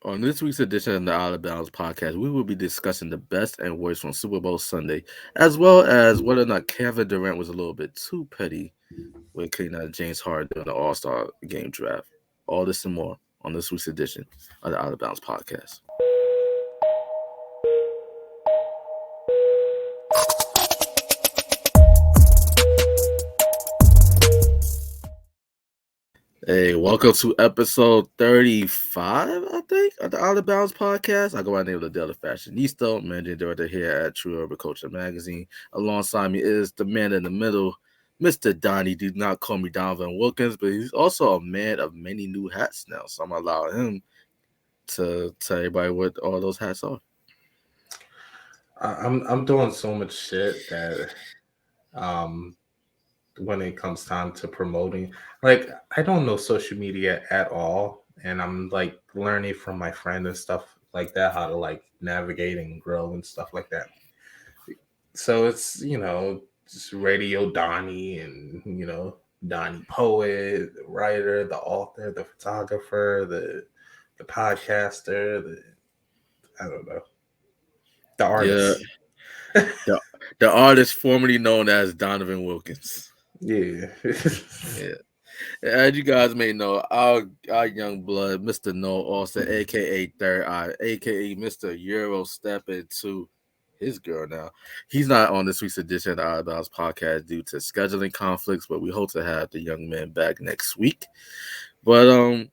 On this week's edition of the Outta Bounds podcast, we will be discussing the best and worst from Super Bowl Sunday, as well as whether or not Kevin Durant was a little bit too petty when cleaning out James Harden during the All Star Game draft. All this and more on this week's edition of the Outta Bounds podcast. Hey, welcome to episode 35, I think, of the Outta Bounds podcast. I go by the name of Ladale and Fashionista, managing director here at True Urban Culture Magazine. Alongside me is the man in the middle, Mr. Donnie. Do not call me Donovan Wilkins, but he's also a man of many new hats now. So I'm allowing him to tell everybody what all those hats are. I'm doing so much shit that when it comes time to promoting, like I don't know social media at all, and I'm like learning from my friend and stuff like that how to like navigate and grow and stuff like that. So it's just Radio Donnie and Donnie poet, the writer, the author, the photographer, the podcaster, I don't know, the artist. Yeah, the artist formerly known as Donovan Wilkins. Yeah. Yeah. As you guys may know, our young blood, Mr. Noah Austin, aka Third Eye, aka Mr. Euro step into his girl now. He's not on this week's edition of the Outta Bounds podcast due to scheduling conflicts, but we hope to have the young man back next week. But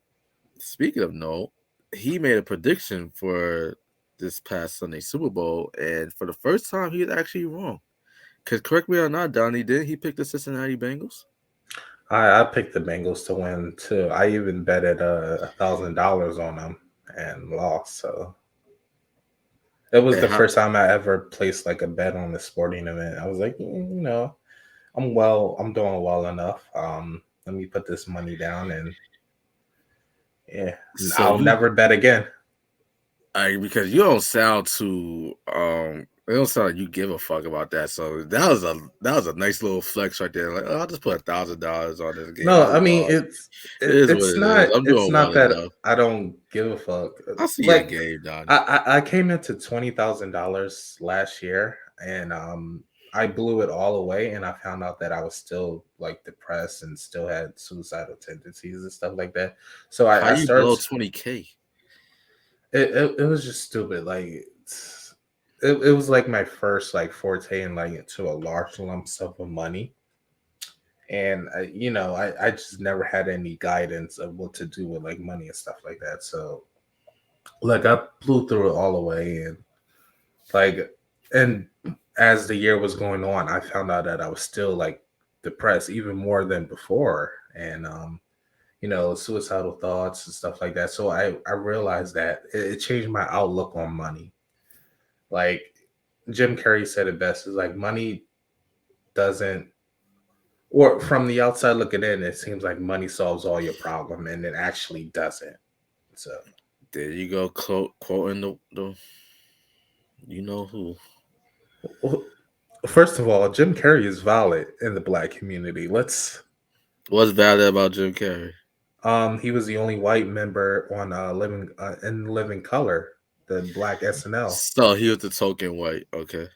speaking of Noah, he made a prediction for this past Sunday Super Bowl, and for the first time, he was actually wrong. Because correct me or not, Donnie, didn't he pick the Cincinnati Bengals? I picked the Bengals to win too. I even betted $1,000 on them and lost. So it was the first time I ever placed like a bet on a sporting event. I was like, I'm doing well enough. Let me put this money down and so I'll never bet again. Because you don't sound too it don't sound like you give a fuck about that. So that was a nice little flex right there. Like, oh, I'll just put $1,000 on this game. No, I mean it's not that enough. I don't give a fuck. I see like, your game, Donnie. I came into $20,000 last year and I blew it all away, and I found out that I was still like depressed and still had suicidal tendencies and stuff like that. So I started blow $20K. It was just stupid. Like it was like my first like forte in like into a large lump sum of money, and I just never had any guidance of what to do with like money and stuff like that. So like I blew through it all away, and as the year was going on, I found out that I was still like depressed even more than before, and suicidal thoughts and stuff like that. So I realized that it changed my outlook on money. Like Jim Carrey said it best, is like money doesn't, or from the outside looking in, it seems like money solves all your problem, and it actually doesn't. So there you go, quoting the you know who. Well, first of all, Jim Carrey is valid in the black community. What's valid about Jim Carrey? He was the only white member on Living Color, the black SNL. So he was the token white, okay.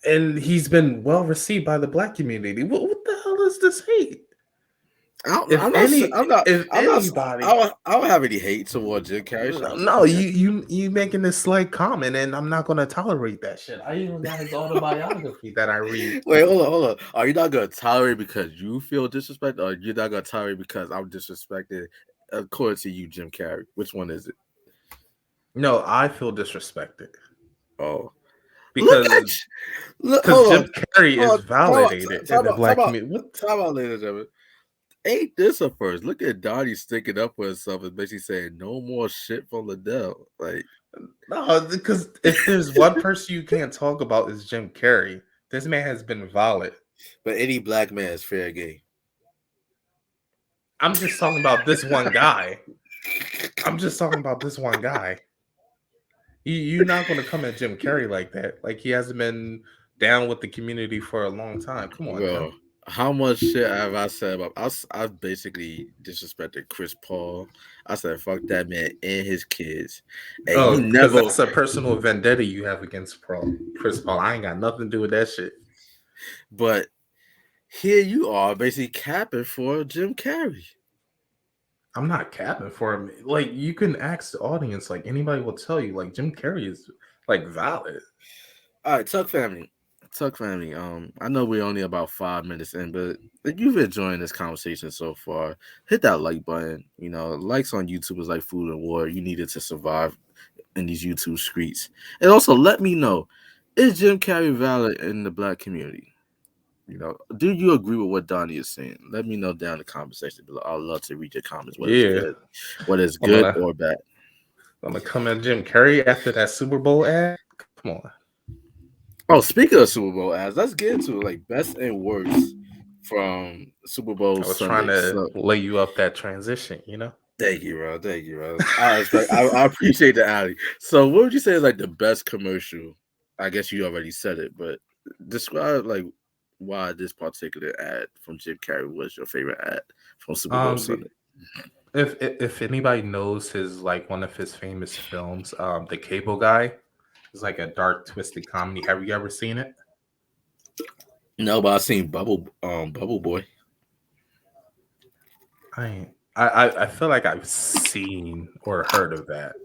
And he's been well received by the black community. What the hell is this hate? I don't have any hate towards Jim Carrey. No, you making this slight comment, and I'm not gonna tolerate that shit. I even got his autobiography that I read. Wait, hold on. Are you not gonna tolerate because you feel disrespected, or you're not gonna tolerate because I'm disrespected? According to you, Jim Carrey, which one is it? No, I feel disrespected. Oh, because Jim Carrey is validated in the black community. Time out, ladies and gentlemen. Ain't this a first? Look at Donnie sticking up for himself and basically saying no more shit from Ladale. Like, no, because if there's one person you can't talk about is Jim Carrey. This man has been valid. But any black man is fair game. I'm just talking about this one guy. You're not going to come at Jim Carrey like that. Like he hasn't been down with the community for a long time. Come on, bro. How much shit have I said about? I've basically disrespected Chris Paul. I said fuck that man and his kids, and you Oh, because never. that's a personal vendetta you have against Chris Paul. I ain't got nothing to do with that shit. But here you are, basically capping for Jim Carrey. I'm not capping for him. Like you can ask the audience. Like anybody will tell you. Like Jim Carrey is like valid. All right, Tuck family. Tuck family. I know we're only about 5 minutes in, but if you've enjoying this conversation so far, hit that like button. You know, likes on YouTube is like food and water. You need it to survive in these YouTube streets. And also let me know, is Jim Carrey valid in the black community? You know, do you agree with what Donnie is saying? Let me know down in the comment section below. I'd love to read your comments, Yeah, whether it's I'm good gonna or bad. I'm gonna come at Jim Carrey after that Super Bowl ad. Come on. Oh, speaking of Super Bowl ads, let's get into like best and worst from Super Bowl I was trying Sunday. to So lay you up that transition. You know. thank you, bro. Thank you, bro. I appreciate the alley. So what would you say is like the best commercial? I guess you already said it, but describe like why this particular ad from Jim Carrey was your favorite ad from Super Bowl The, Sunday. if anybody knows his like one of his famous films, The Cable Guy, is like a dark twisted comedy. Have you ever seen it? No, but I seen Bubble Boy. I ain't- I feel like I've seen or heard of that.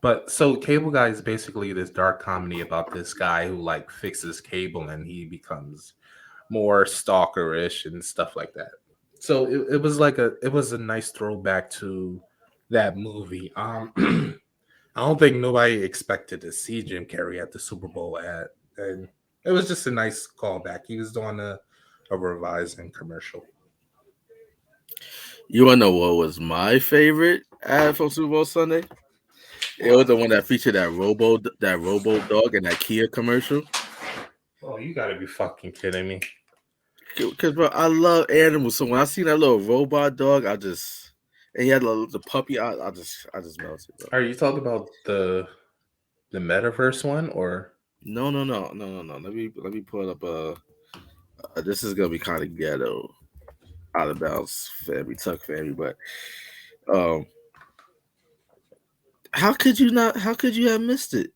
But so Cable Guy is basically this dark comedy about this guy who like fixes cable and he becomes more stalkerish and stuff like that. So it was like it was a nice throwback to that movie. I don't think nobody expected to see Jim Carrey at the Super Bowl ad, and it was just a nice callback. He was doing a revising commercial. You wanna know what was my favorite ad from Super Bowl Sunday? It was What? the one that featured that Robo dog in that Kia commercial. Oh, you gotta be fucking kidding me. Cause bro, I love animals. So when I seen that little robot dog, I just and he had the puppy. I just melted, bro. Are you talking about the metaverse one or No, no, no, no, no, no. Let me pull up. This is gonna be kind of ghetto, out of bounds family, Tuck family. But um, how could you not? How could you have missed it?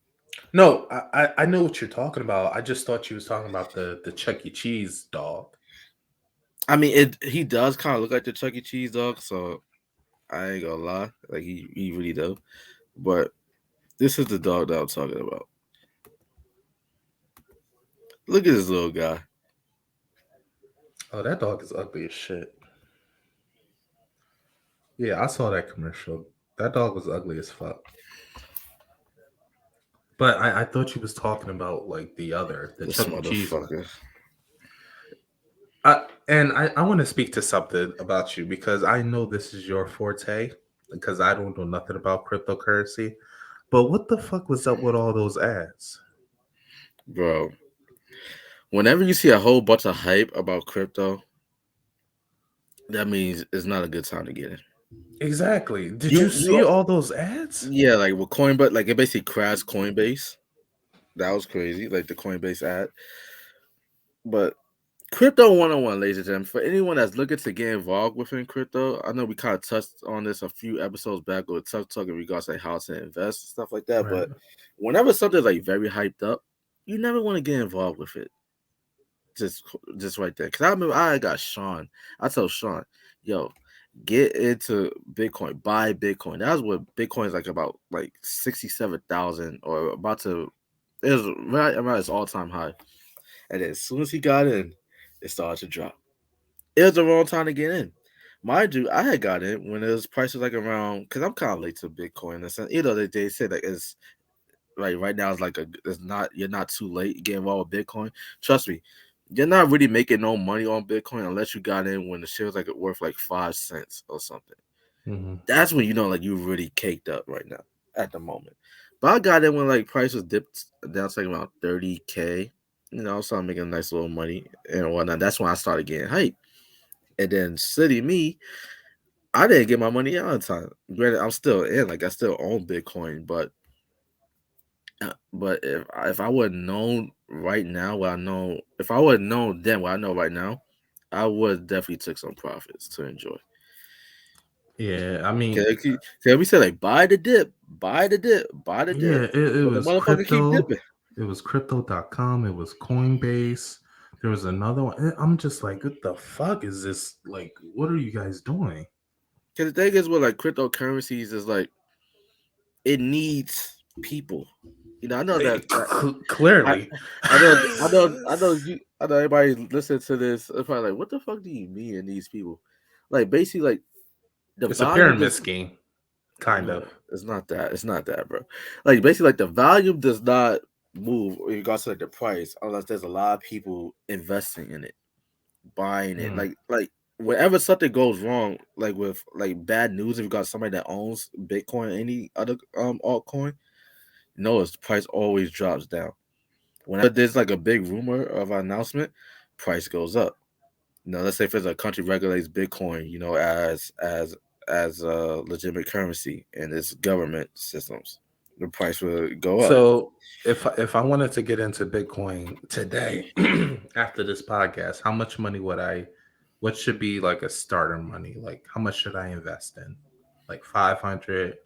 no? I know what you're talking about. I just thought you was talking about the Chuck E. Cheese dog. I mean, it. He does kind of look like the Chuck E. Cheese dog, so I ain't gonna lie. Like he really does. But this is the dog that I'm talking about. Look at this little guy. Oh, that dog is ugly as shit. Yeah, I saw that commercial. That dog was ugly as fuck. But I thought you was talking about like the This Chuck E. Cheese one. motherfucker. And I want to speak to something about you because I know this is your forte because I don't know nothing about cryptocurrency. But what the fuck was up with all those ads? Bro, whenever you see a whole bunch of hype about crypto, that means it's not a good time to get in. Exactly. Did You you see you all those ads? yeah, like with Coinbase, like it basically crashed Coinbase. That was crazy, like the Coinbase ad. But crypto 101, ladies and gentlemen, for anyone that's looking to get involved within crypto, I know we kind of touched on this a few episodes back with Tough Talk in regards to like how to invest and stuff like that. Right. But whenever something's like very hyped up, you never want to get involved with it. just just right there. Cause I remember I got Sean. I told Sean, yo, get into Bitcoin, buy Bitcoin. That was what Bitcoin is like about like 67,000 or about to it was right around its all time high. And then as soon as he got in, it started to drop. It was the wrong time to get in. Mind you, I had got in when it was prices like around because I'm kind of late to Bitcoin in a sense. You know, they say like it's like right now it's like it's not you're not too late getting involved with Bitcoin. Trust me, you're not really making no money on Bitcoin unless you got in when the shit was like worth like 5 cents or something. Hmm. That's when you know like you really caked up right now at the moment. But I got in when like prices dipped down to like around 30K. You know, I started making nice little money and whatnot. That's when I started getting hype. And then City Me, I didn't get my money out on time. Granted, I'm still in, like I still own Bitcoin, but But if I would have known right now what I know, if I would have known then what I know right now, I would definitely took some profits to enjoy. Yeah, I mean, Can we say like buy the dip, buy the dip, buy the yeah, dip, it but the was motherfucker keep crypto. dipping. It was crypto.com. It was Coinbase. There was another one. I'm just like, what the fuck is this? Like, what are you guys doing? Because the thing is with like cryptocurrencies is like it needs people. You know, I know that I Clearly, I know everybody listen to this. They're probably like, what the fuck do you mean in these people? Like basically like the it's a volume pyramid does scheme, kind of. it's not that. It's not that, bro. Like basically like the volume does not move in regards to like the price unless there's a lot of people investing in it, buying it. Mm. Like whenever something goes wrong, like with like bad news, if you got somebody that owns Bitcoin or any other altcoin, notice the price always drops down. Whenever there's like a big rumor of an announcement, price goes up. You know, let's say if there's a country regulates Bitcoin, you know, as a legitimate currency in its government systems, the price will go up. So, if I wanted to get into Bitcoin today after this podcast, how much money would I? What should be like a starter money? Like, how much should I invest in? Like 500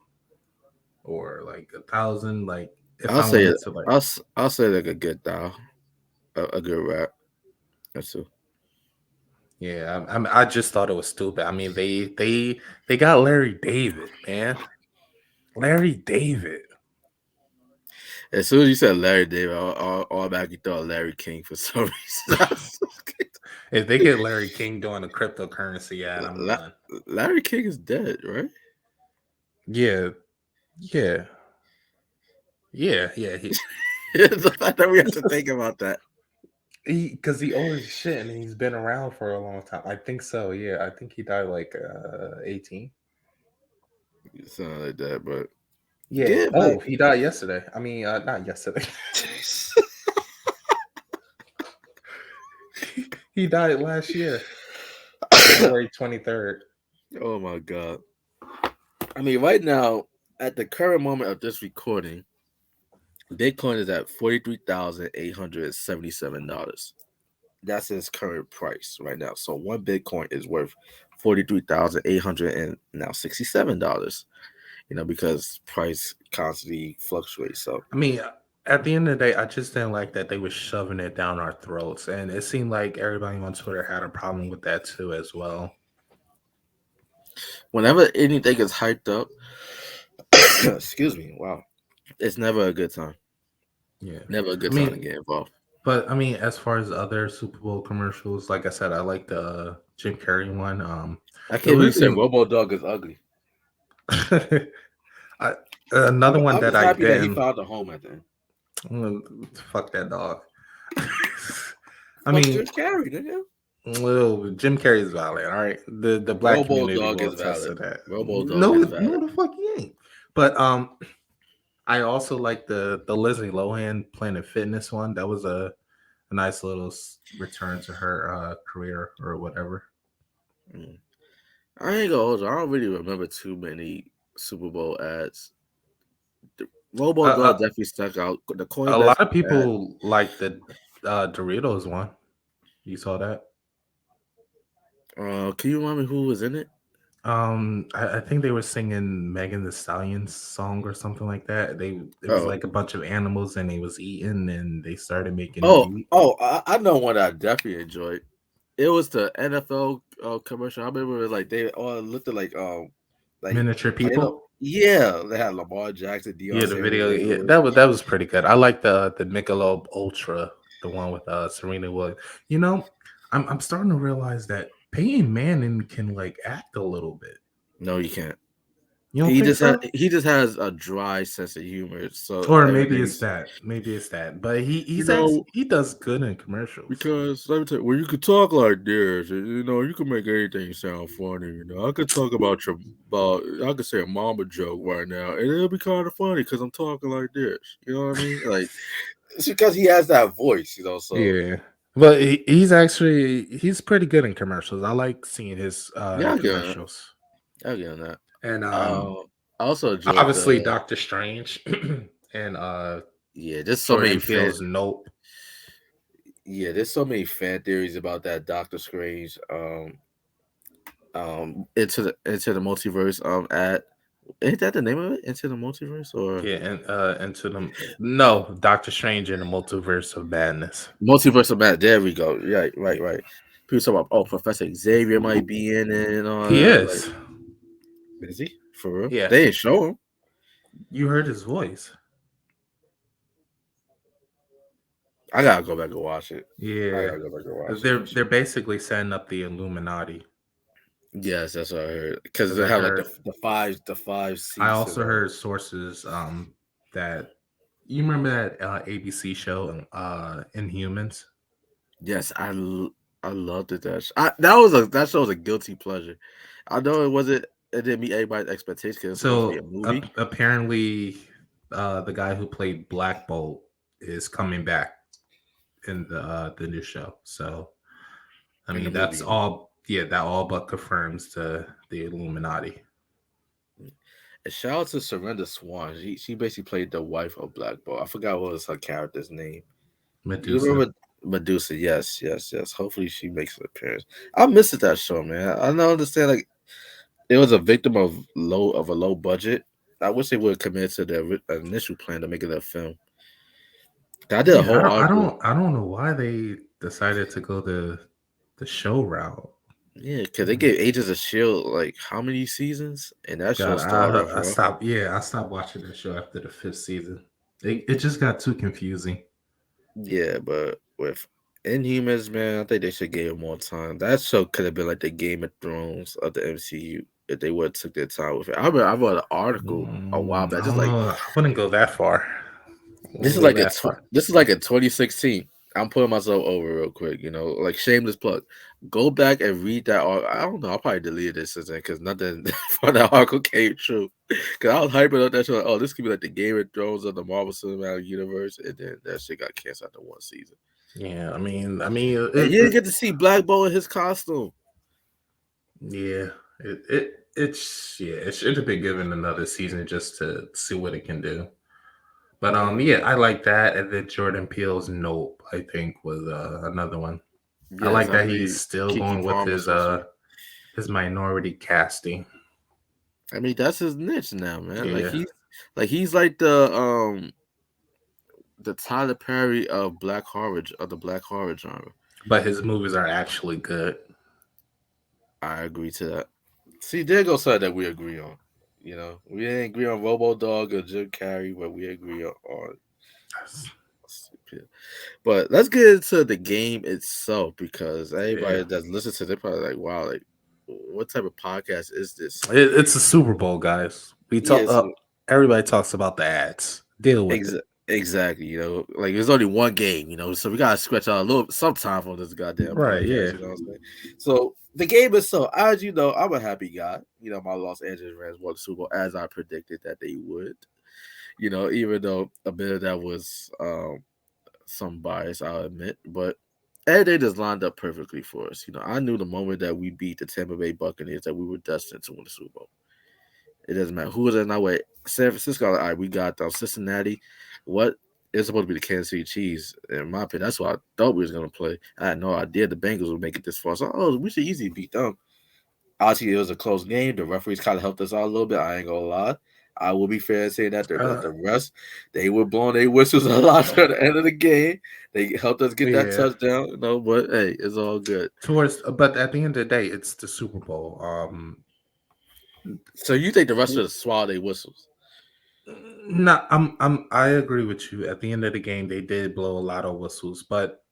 or like 1,000? Like, if I'll I say wanted to, like, I'll say like a good dial, a good rap. That's all. yeah, I just thought it was stupid. I mean, they got Larry David, man. Larry David. As soon as you said Larry David, all back you thought Larry King for some reason. If they get Larry King doing a cryptocurrency ad, I'm La- done. Larry King is dead, right? Yeah, yeah, yeah. The fact that we have to think about that. Because he old as shit and he's been around for a long time. I think so. Yeah, I think he died like 18. Something like that, but Yeah. yeah, Oh, like he died yesterday. I mean, not yesterday. He died last year, February 23rd. oh my god. I mean, right now, at the current moment of this recording, Bitcoin is at $43,877. That's its current price right now. So one Bitcoin is worth $43,867. You know, because price constantly fluctuates. So I mean, at the end of the day, I just didn't like that they were shoving it down our throats, and it seemed like everybody on Twitter had a problem with that too, as well. whenever anything is hyped up, excuse me, wow, it's never a good time. Yeah, Never a I good time to mean, get involved. but I mean, as far as other Super Bowl commercials, like I said, I like the Jim Carrey one. I The can't believe you said Lizzie, Robo Dog is ugly. I, another one I'm that just I happy that he didn't. found a home at the end. Fuck that dog. I Fuck mean, Jim Carrey, nigga. well, Jim Carrey is valid. All right, the black Robo community Dog will is attest valid. to that. Robo Dog No, is valid. no, the fuck he ain't. But I also like the Leslie Lohan Planet Fitness one. That was a nice little return to her career or whatever. Mm. I ain't gonna hold you. I don't really remember too many Super Bowl ads. Robo Uh, Dog definitely stuck out. The a Coinbase lot of ad. people like the Doritos one. You saw that? Can you remind me who was in it? I think they were singing Megan the Stallion's song or something like that. It was Oh, like a bunch of animals and they was eating and they started making a oh, beat. oh! I know one that I definitely enjoyed. It was the NFL commercial. I remember it was like they all looked at like Miniature Play-Doh. people. Yeah, they had Lamar Jackson, Deion Yeah, the video. Yeah, Sanders. that was pretty good. I like the Michelob Ultra, the one with Serena Williams. You know, I'm starting to realize that Peyton Manning can like act a little bit. No, you can't. You don't think so? He just has a dry sense of humor. So Or maybe it's everything's that. Maybe it's that. But you know he does good in commercials. because let me tell you, well, you could talk like this. You know, you can make anything sound funny. You know, I could talk about I could say a mama joke right now, and it'll be kind of funny because I'm talking like this. You know what I mean? Like it's because he has that voice. You know, so Yeah. But he's pretty good in commercials. I like seeing his yeah, commercials. I get on that. And I also enjoyed obviously the Doctor Strange and Yeah, there's so many Jordan fan. Peele's Nope. Yeah, there's so many fan theories about that Doctor Strange. Into the multiverse. Ad. Ain't that the name of it? Into the multiverse or Yeah, and into the no Doctor Strange in the Multiverse of Madness. multiverse of Matt? There we go. Right, right, right. People talk about Professor Xavier might be in it and all He that. Like, is. is he for real? Yeah, They didn't show him. you heard his voice. I gotta go back and watch it. I Yeah, gotta go back and watch it. they're basically setting up the Illuminati. Yes, that's what I heard. Because Because they I have like heard, the five I seats and also heard sources that you remember that ABC show Inhumans. yes, I loved it. That show was a guilty pleasure. I know it didn't meet everybody's expectations because it's supposed to be a So movie apparently, the guy who played Black Bolt is coming back in the new show. So I in the mean, that's movie. all. Yeah, that all but confirms the Illuminati. And shout out to Surrender Swan. She basically played the wife of Black Bolt. I forgot what was her character's name. Do you Medusa. remember Medusa? Yes, yes, yes. Hopefully she makes an appearance. I missed that show, man. I don't understand. Like it was a victim of a low budget. I wish they would have committed to their initial plan to make it a film. I did a Yeah, whole article. I don't know why they decided to go the show route. Yeah, because they Mm. gave Agents of Shield like how many seasons, and that show God, started off I rough. stopped. Yeah, I stopped watching the show after the fifth season. It just got too confusing. Yeah, but with Inhumans, man, I think they should give it more time. That show could have been like the Game of Thrones of the MCU if they would have took their time with it. I wrote an article a while back, I just don't like know. I wouldn't go that far. I this wouldn't is go like that far. this is like in 2016. I'm putting myself over real quick, like shameless plug. Go back and read that article. I don't know. I'll probably delete this since then because nothing from that article came true. Because I was hyping up that show, like, oh, this could be like the Game of Thrones of the Marvel Cinematic Universe, and then that shit got canceled after one season. Yeah, I mean, And you didn't get to see Black Bolt in his costume. yeah, it should have been given another season just to see what it can do. But Yeah. yeah, I like that. And then Jordan Peele's Nope, I think, was another one. I Yes, like I that he's believe still Kiki going with Palmer's also. his minority casting. I mean, that's his niche now, man. Yeah, He's like the Tyler Perry of the black horror genre. but his movies are actually good. I agree to that. See, there goes something that we agree on. We didn't agree on Robo Dog or Jim Carrey, but we agree on. But let's get into the game itself because Yeah, everybody that's listening to it probably like, wow, like what type of podcast is this? it's a Super Bowl, guys. We talk. Yes, Everybody talks about the ads. Deal with it. exactly. Like there's only one game, so we gotta scratch out a little some time on this goddamn Right? podcast. Yeah. You know what I'm saying? So the game itself, as you know, I'm a happy guy. My Los Angeles Rams won the Super Bowl as I predicted that they would. Even though a bit of that was some bias, I'll admit, but everything just lined up perfectly for us. I knew the moment that we beat the Tampa Bay Buccaneers that we were destined to win the Super Bowl. It doesn't matter who was in our way. San Francisco, all right, we got them. Cincinnati, what is supposed to be the Kansas City Chiefs? In my opinion, that's what I thought we was gonna play. I had no idea the Bengals would make it this far. So, we should easily beat them. Obviously, it was a close game. The referees kind of helped us out a little bit. I ain't gonna lie. I will be fair in saying that the rest, they were blowing their whistles a lot at the end of the game. They helped us get that Yeah. touchdown, but hey, it's all good. But at the end of the day, it's the Super Bowl. So you think the rest of the swallow their whistles? No, I agree with you. At the end of the game, they did blow a lot of whistles, but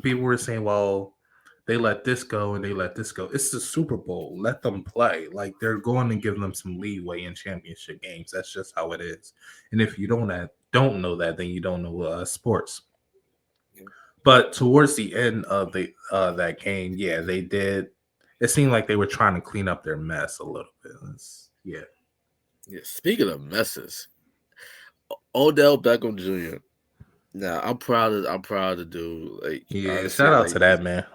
people were saying, "Well, they let this go and they let this go." It's the Super Bowl. Let them play. Like they're going to give them some leeway in championship games. That's just how it is. And if you don't know that, then you don't know sports. But towards the end of the that game, yeah, they did. It seemed like they were trying to clean up their mess a little bit. Yeah. Yeah. Speaking of messes, Odell Beckham Jr. Now I'm proud to do like Yeah, honestly shout out like to that man.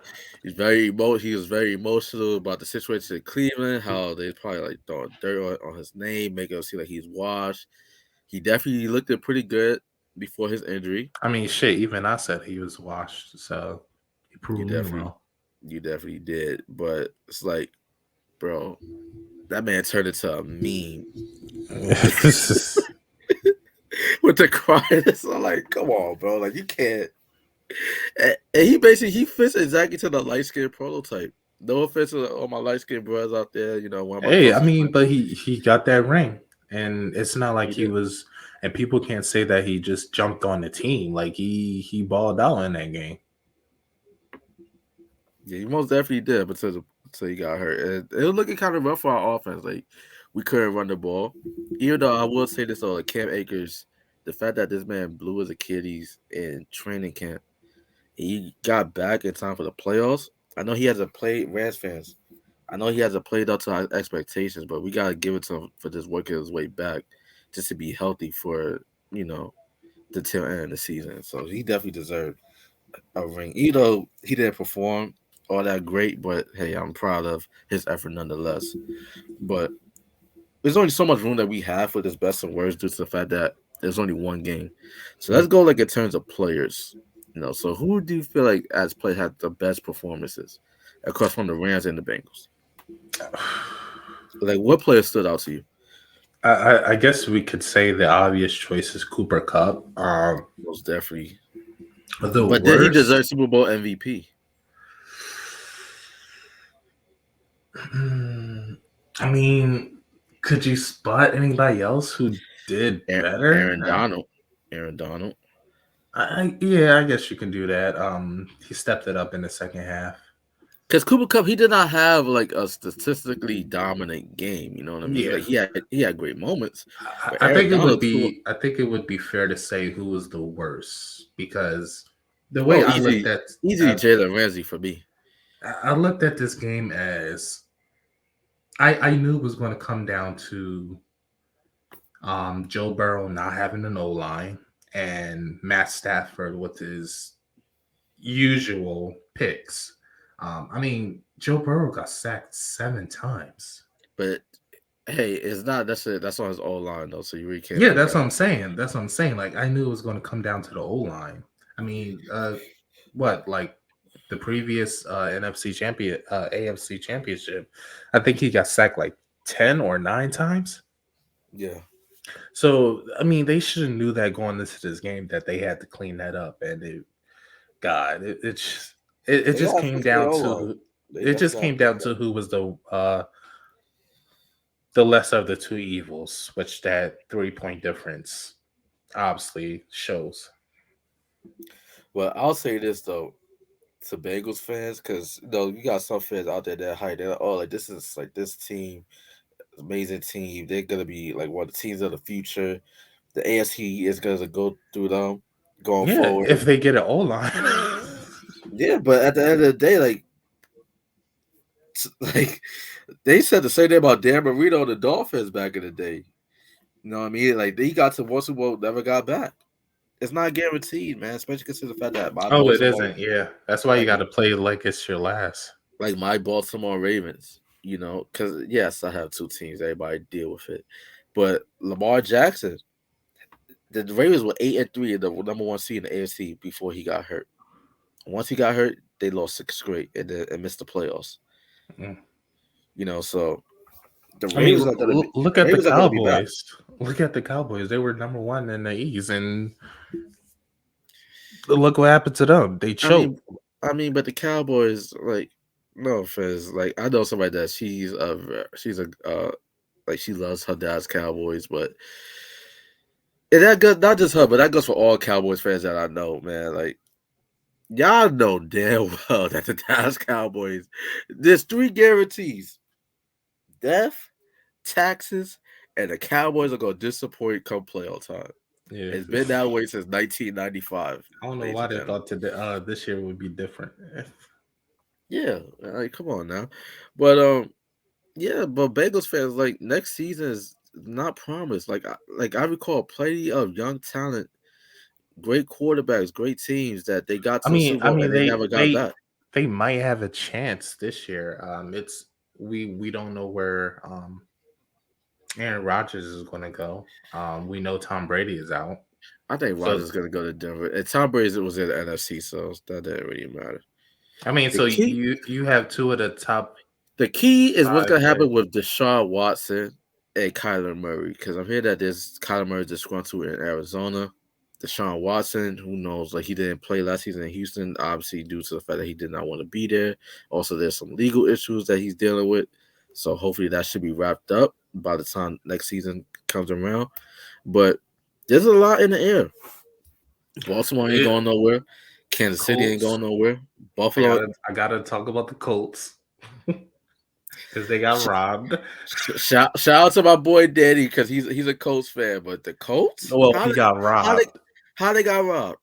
he was very emotional about the situation in Cleveland, how they probably like throwing dirt on his name, making him seem like he's washed. He definitely looked it pretty good. before his injury. I mean, shit. Even I said he was washed, so he You proved me definitely, wrong. you definitely did. But it's like, bro, that man turned into a meme with the crying. So like, come on, bro. Like you can't. And he basically he fits exactly to the light skinned prototype. No offense to all my light skinned brothers out there. You know, one of my Hey, I closest mean, friends. but he got that ring, and it's not like He he did. was. And people can't say that he just jumped on the team. Like he balled out in that game. Yeah, he most definitely did, but until he got hurt, and it was looking kind of rough for our offense. Like we couldn't run the ball. Even though I will say this though, like Cam Akers, the fact that this man blew his Achilles in training camp, he got back in time for the playoffs. I know he hasn't played Rams fans. I know he hasn't played up to our expectations, but we gotta give it to him for just working his way back, just to be healthy for you know the tail end of the season. So he definitely deserved a ring. Even though he didn't perform all that great, but hey, I'm proud of his effort nonetheless. But there's only so much room that we have for this best and worst due to the fact that there's only one game. So let's go like in terms of players. So who do you feel like as play had the best performances across from the Rams and the Bengals? Like what player stood out to you? I guess we could say the obvious choice is Cooper Cup. Most definitely. The But did he worst. deserve Super Bowl MVP? I mean, could you spot anybody else who did better? Aaron Donald. Aaron Donald. Yeah, I guess you can do that. He stepped it up in the second half. Because Cooper Cup, he did not have like a statistically dominant game. You know what I mean? Yeah, Like he had great moments, but I Aaron think it would Donald threw. be. I think it would be fair to say who was the worst because the way Oh, I looked easy Jalen Ramsey for me. I looked at this game as I knew it was going to come down to Joe Burrow not having an O line and Matt Stafford with his usual picks. I mean, Joe Burrow got sacked 7 times. But hey, it's not that's it. That's on his old line though, so you really can't Yeah, put that's that. what I'm saying. That's what I'm saying. Like I knew it was going to come down to the O line. I mean, what like the previous NFC champion, AFC championship? I think he got sacked like 10 or 9 times. Yeah, So I mean, they should have knew that going into this game that they had to clean that up, and God, it they just gotta came fix their down old line. to They it definitely just gotta came fix down that. to who was the lesser of the two evils, which that 3 point difference obviously shows. But I'll say this though to Bengals fans, because you got some fans out there that hype. They're like, oh, like this is like this team, amazing team. They're gonna be like one of the teams of the future. The AFC is gonna go through them going Yeah, forward. if they get an O line. Yeah, but at the end of the day, like like they said the same thing about Dan Marino and the Dolphins back in the day. You know what I mean? Like they got to one Super Bowl, never got back. It's not guaranteed, man. Especially considering the fact that my Oh, it Baltimore, isn't. Yeah, that's why you like got to play like it's your last. my Baltimore Ravens. Because yes, I have two teams. Everybody deal with it, but Lamar Jackson, the Ravens were 8-3 in the number one seed in the AFC before he got hurt. Once he got hurt, they lost six straight and missed the playoffs. Mm. So the I mean, Ravens are gonna be look the at the Ravens are gonna be back. Cowboys. Look at the Cowboys. They were number one in the East, and look what happened to them. They I mean, choked. but the Cowboys, like, no offense, like I know somebody that she's a like she loves her dad's Cowboys, but and that goes not just her, but that goes for all Cowboys fans that I know, man. Like y'all know damn well that the Dallas Cowboys, there's three guarantees: death, taxes, and the Cowboys are gonna disappoint come playoff time. Yeah, It's been that way since 1995, I don't know ladies why and they gentlemen. thought today this year would be different. Yeah, like come on now, but yeah, but Bengals fans like next season is not promised. Like I recall plenty of young talent, great quarterbacks, great teams that they got I to the mean, Super I Bowl mean and they they never got they back. they might have a chance this year. It's we don't know where Aaron Rodgers is going to go. We know Tom Brady is out. I think So Rodgers is gonna go to Denver. And Tom Brady was in the NFC, so that didn't really matter. I mean, The so key you have two of the top The key is what's five gonna players. happen with Deshaun Watson and Kyler Murray because I'm hearing that there's Kyler Murray disgruntled in Arizona. Deshaun Watson, who knows, like he didn't play last season in Houston, obviously due to the fact that he did not want to be there. Also, there's some legal issues that he's dealing with, so hopefully that should be wrapped up by the time next season comes around. But there's a lot in the air. Baltimore ain't It, going nowhere. Kansas City ain't Colts. going nowhere. I Buffalo. gotta I gotta talk about the Colts because they got robbed. Shout out to my boy Danny because he's a Colts fan, but the Colts Well, he got how they robbed. how they got robbed?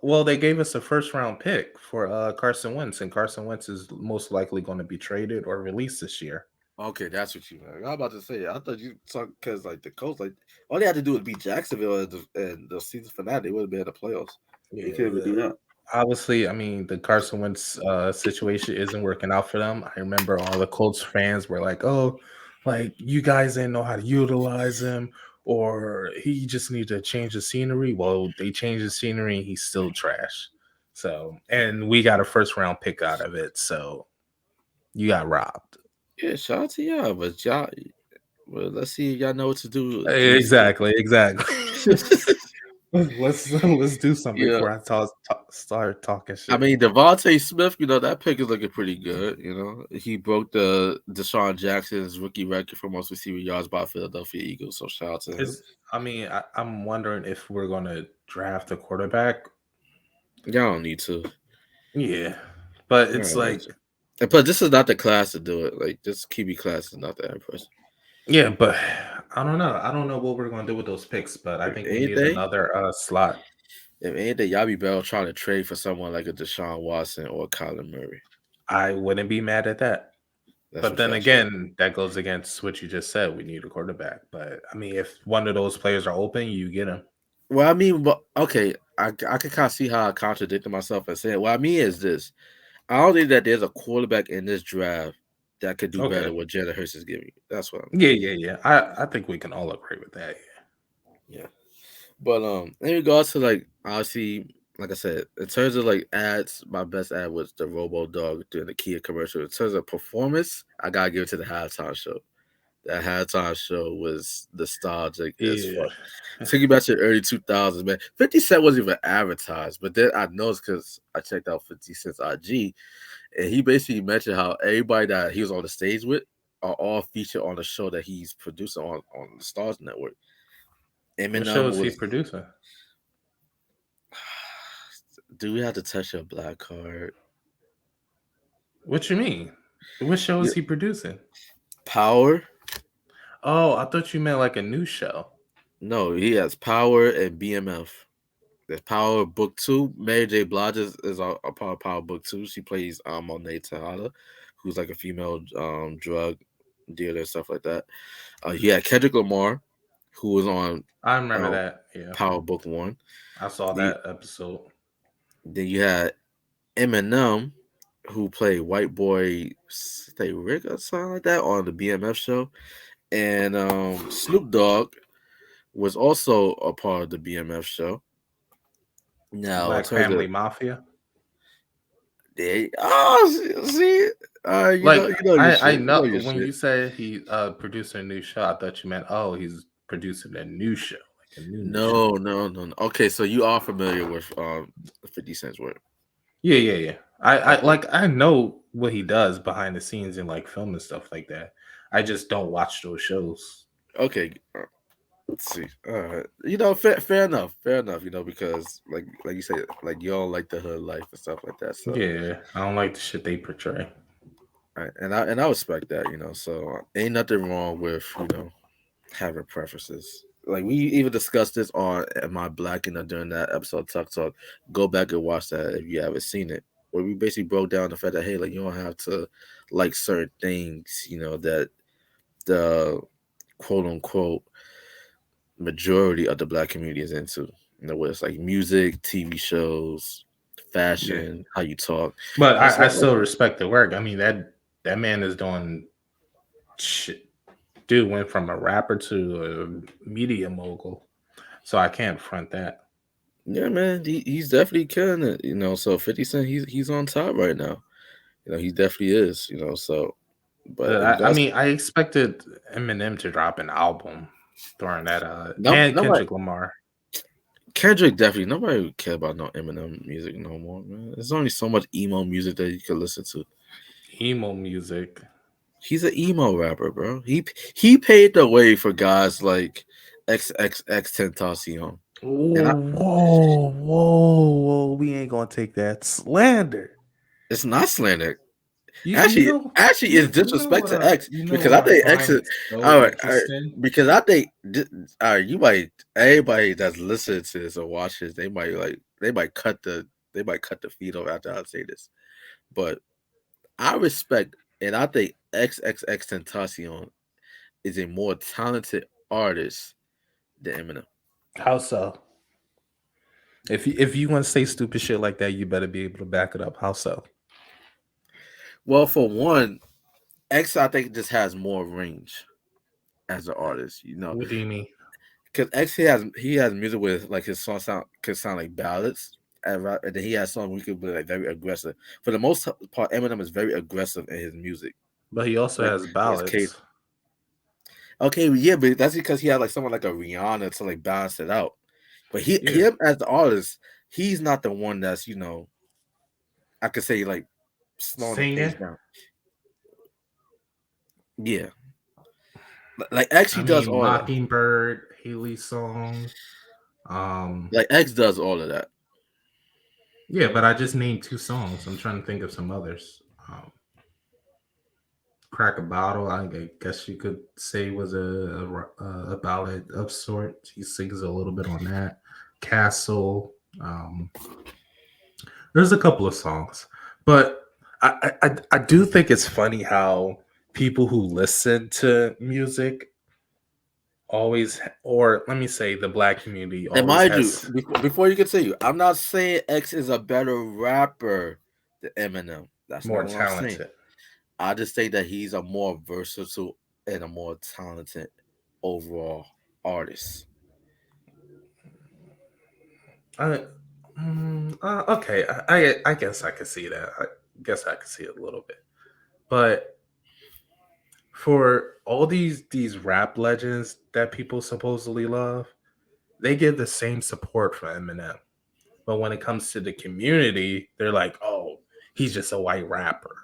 Well, they gave us a first round pick for Carson Wentz, and Carson Wentz is most likely going to be traded or released this year. Okay, that's what you meant. I was about to say. I thought you talk because like the Colts, like all they had to do was beat Jacksonville and the season finale. They would have been in the playoffs. They couldn't even Yeah, do that. obviously, I mean, the Carson Wentz situation isn't working out for them. I remember all the Colts fans were like, "Oh, like you guys didn't know how to utilize him, or he just needed to change the scenery." Well, they changed the scenery, and he's still trash. So, and we got a first round pick out of it. So, you got robbed. Yeah, shout out to y'all, but y'all. Well, let's see if y'all know what to do this year. Exactly, exactly. let's do something Yeah, before I start talking I shit. mean Devontae Smith. That pick is looking pretty good. He broke the Deshaun Jackson's rookie record for most receiver yards by Philadelphia Eagles. So shout out to him. Is I mean, I'm wondering if we're gonna draft a quarterback. Y'all don't need to. Yeah, but Y'all it's don't need like, to. And plus, this is not the class to do it. Like this QB class is not that impressive. yeah, but I don't know. I don't know what we're gonna do with those picks, but I If think we need anything, another slot. if anything, y'all be better trying to trade for someone like a Deshaun Watson or Kyler Murray. I wouldn't be mad at that. That's But what then y'all should. again, that goes against what you just said. We need a quarterback. But I mean, if one of those players are open, you get him. Well, I mean, but okay, I can kind of see how I contradicted myself and saying, what I mean is this: I don't think that there's a quarterback in this draft that could do better Okay. than what Jalen Hurts is giving you. That's what I mean. Yeah, yeah, yeah. I think we can all agree with that. Yeah. But in regards to like obviously, like I said, in terms of like ads, my best ad was the Robo Dog during the Kia commercial. In terms of performance, I gotta give it to the halftime show. That halftime show was nostalgic as Yeah. fuck. Took you back to the early 2000s, man. 50 Cent wasn't even advertised, but then I noticed because I checked out 50 Cent's IG, and he basically mentioned how everybody that he was on the stage with are all featured on the show that he's producing on the Stars Network. What show Eminem is he was. producing? Do we have to touch your black card? What you mean? What show Yeah. is he producing? Power? Oh, I thought you meant like a new show. No, he has Power and BMF. There's Power Book Two. Mary J. Blige is a part of Power Book Two. She plays Monet Tejada, who's like a female drug dealer and stuff like that. You had Kendrick Lamar, who was on I remember uh, that. Yeah, Power Book One. I saw The, that episode. then you had Eminem, who played White Boy Stay Rick or something like that on the BMF show. And Snoop Dogg was also a part of the BMF show. Now, in Black terms Family of Mafia. see, Like you know your I shit, you know know your when shit. you said he producing a new show, I thought you meant he's producing a new show, like a new show. No, no, no, no. Okay, so you are familiar with 50 Cent's work. Yeah, yeah, yeah. I Okay, like I know what he does behind the scenes and like film and stuff like that. I just don't watch those shows. okay. Let's see. Fair enough, fair enough. Because like you say, like you all like the hood life and stuff like that. So, Yeah, I don't like the shit they portray. right, and I respect that. So ain't nothing wrong with having preferences. Like we even discussed this on Am I Black? During that episode of Tuck Talk. Go back and watch that if you haven't seen it. Where we basically broke down the fact that hey, like you don't have to like certain things, that the quote unquote majority of the black community is into. Where it's like music, TV shows, Yeah, fashion, how you talk, but and I stuff like still that. respect the work. I mean that man is doing shit. Dude went from a rapper to a media mogul. So I can't front that. Yeah, man, he's definitely killing it. So 50 Cent, he's on top right now. He definitely is. So, but in I regards, mean, I expected Eminem to drop an album during that, no, and nobody, Kendrick Lamar. Kendrick definitely nobody would care about no Eminem music no more, man. There's only so much emo music that you can listen to. Emo music. He's an emo rapper, bro. He paved the way for guys like XXX Tentacion, and Whoa! We ain't gonna take that slander. it's not slander. You Actually, know actually, it's disrespect to X you know because what I I think X find is so all right, interesting. because I think all right. You might everybody that's listening to this or watch this, they might cut the feed off after I say this, but I respect and I think XXX Tentacion is a more talented artist than Eminem. How so? If you want to say stupid shit like that, you better be able to back it up. How so? Well, for one, X I think just has more range as an artist. What do you mean? Because X he has music with like his songs could sound like ballads, and then he has songs we could be like very aggressive. For the most part, Eminem is very aggressive in his music. But he also Like has his case. ballads. Okay, yeah, but that's because he had like someone like a Rihanna to like balance it out. But Yeah, him as the artist, he's not the one that's I could say like slowing the pace singing. down. Yeah, like X I he does mean, all that. Mockingbird, Haley's song. Um, Like X does all of that. yeah, but I just named two songs. I'm trying to think of some others. Crack a Bottle, I guess you could say was a ballad of sorts. He sings a little bit on that. Castle. Um, there's a couple of songs, but I do think it's funny how people who listen to music always, or let me say, the black community And always mind you, has before you continue, I'm not saying X is a better rapper than Eminem. That's more not what I'm saying. talented. I just say that he's a more versatile and a more talented overall artist. I, okay, I guess I could see that. I guess I could see it a little bit, but for all these rap legends that people supposedly love, they give the same support for Eminem. But when it comes to the community, they're like, "Oh, he's just a white rapper."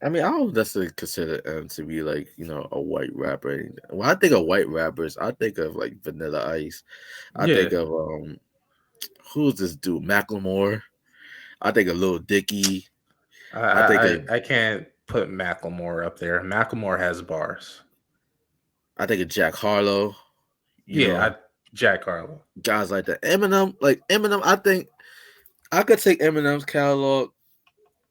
I mean, I don't necessarily consider M to be like a white rapper. When I think of white rappers, I think of like Vanilla Ice. I Yeah, think of who's this dude Macklemore. I think of Lil Dicky. I think of I can't put Macklemore up there. Macklemore has bars. Jack Harlow. You Yeah, know, Jack Harlow. guys like that. Eminem. I think I could take Eminem's catalog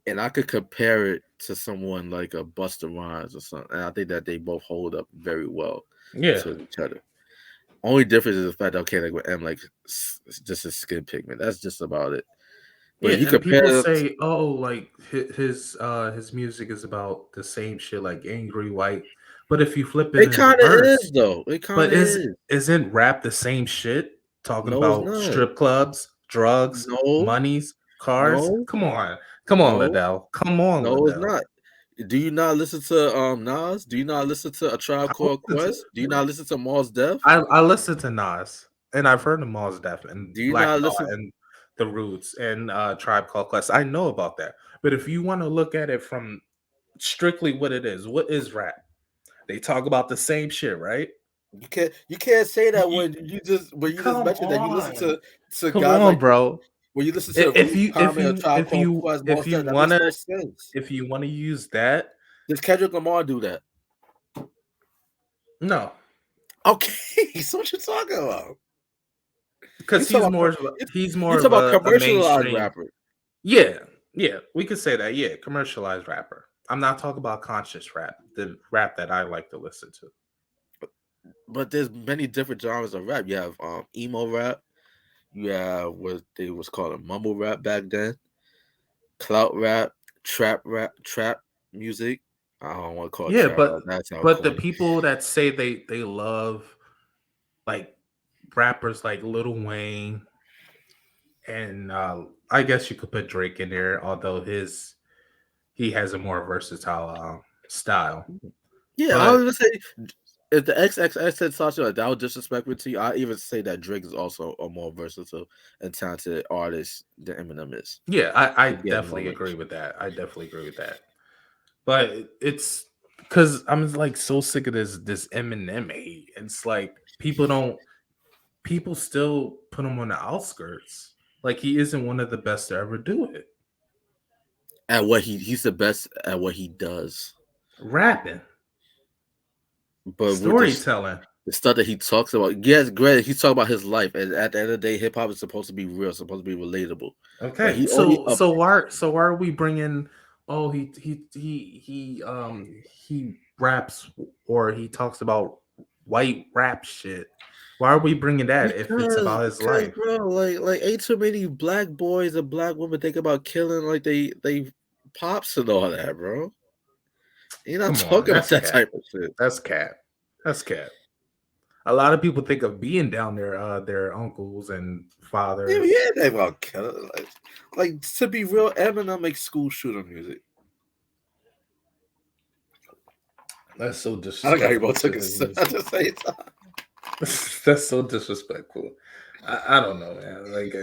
and I could compare it to someone like a Busta Rhymes or something. And I think that they both hold up very well Yeah, to each other. Only difference is the fact that okay, like with M, like it's just his skin pigment. That's just about it. But yeah, if you and compare people them, say, "Oh, like his music is about the same shit, like angry white." But if you flip it it in kind of reverse, is though. It kind but of is. isn't rap the same shit? Talking No, it's about not. strip clubs, drugs, No, monies, cars. no, Come on, no, Ladale, come on, no, it's Ladale. not. Do you not listen to Nas? Do you not listen to A Tribe I Called listen Quest? Do you not listen to Mos Def? I listen to Nas, and I've heard of Mos Def and Do you Black not Thought listen? and The Roots and Tribe Called Quest. I know about that, but if you want to look at it from strictly what is rap? They talk about the same shit, right? You can't say You, that you, when you just come mentioned that you listen on, to come guys on, like bro. when you listen to If Ruth you if Common or you Tribe if Called you Quest, if most you that makes wanna no sense. if you wanna use that, Does Kendrick Lamar do that? no, Okay, so what you talking about? You because talking about he's you more talking of about a commercialized mainstream. rapper, Yeah, yeah, we could say that. Yeah, commercialized rapper. I'm not talking about conscious rap, the rap that I like to listen to. but there's many different genres of rap. You have emo rap. You have what they was called a mumble rap back then. Clout rap, trap music. I don't want to call it Yeah, trap rap. That's how but the corny. people that say they love like rappers like Lil Wayne, and I guess you could put Drake in there, although he has a more versatile style. Yeah, I was But gonna say if the XXX said something like that was disrespectful to you, I even say that Drake is also a more versatile and talented artist than Eminem is. yeah, I To get definitely knowledge. agree with that. I definitely agree with that. But it's because I'm like so sick of this Eminem hate. It's like people still put him on the outskirts. Like he isn't one of the best to ever do it. At what he's the best at what he does. Rapping, But with storytelling. the stuff that he talks about, yes, great. He's talking about his life, and at the end of the day, hip hop is supposed to be real, supposed to be relatable. But Okay, he only up. so why are we bringing? Oh, he raps or he talks about white rap shit. Why are we bringing that if it's about his Because life? bro, like ain't too many black boys and black women think about killing like they pops and all that, bro. You're not Come on, talking about that's that cat. type of shit. That's cat. That's cat. A lot of people think of being down their uncles and Yeah, fathers. yeah, they about killing. Like to be real, Eminem makes school shooter music. That's so I think I disrespectful about to took a his sip at music. the same time. That's so disrespectful. I don't know, man. Like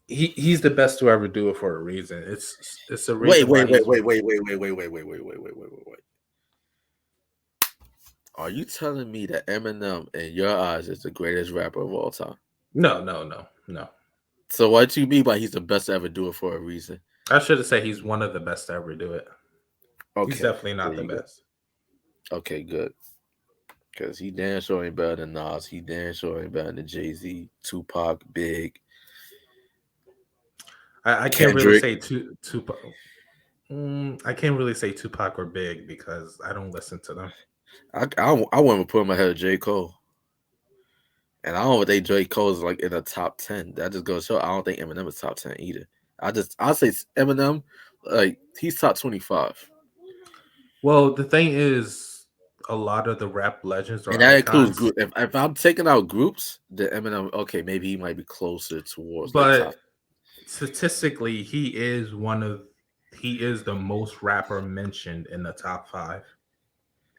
he's the best to ever do it for a reason. It's a Wait, reason why wait, wait, he's wait, wait, wait, wait, wait, wait, wait, wait, wait, wait, wait, wait, wait. Are you telling me that Eminem, in your eyes, is the greatest rapper of all time? no. So what do you mean by he's the best to ever do it for a reason? I should have said he's one of the best to ever do it. He's Okay, definitely there not the you go. best. Okay, good. Because he damn sure ain't better than Nas. He damn sure ain't better than Jay-Z, Tupac, Big, I can't really Kendrick. say Tupac. I can't really say Tupac or Big because I don't listen to them. I wouldn't put him ahead of J. Cole. And I don't think J. Cole is like in the top 10. That just goes to show I don't think Eminem is top 10 either. I'll say Eminem, like he's top 25. Well, the thing is, a lot of the rap legends or And that includes icons, group. If I'm taking out groups, then Eminem, okay, maybe he might be closer towards like top. but statistically, he is the most rapper mentioned in the top five.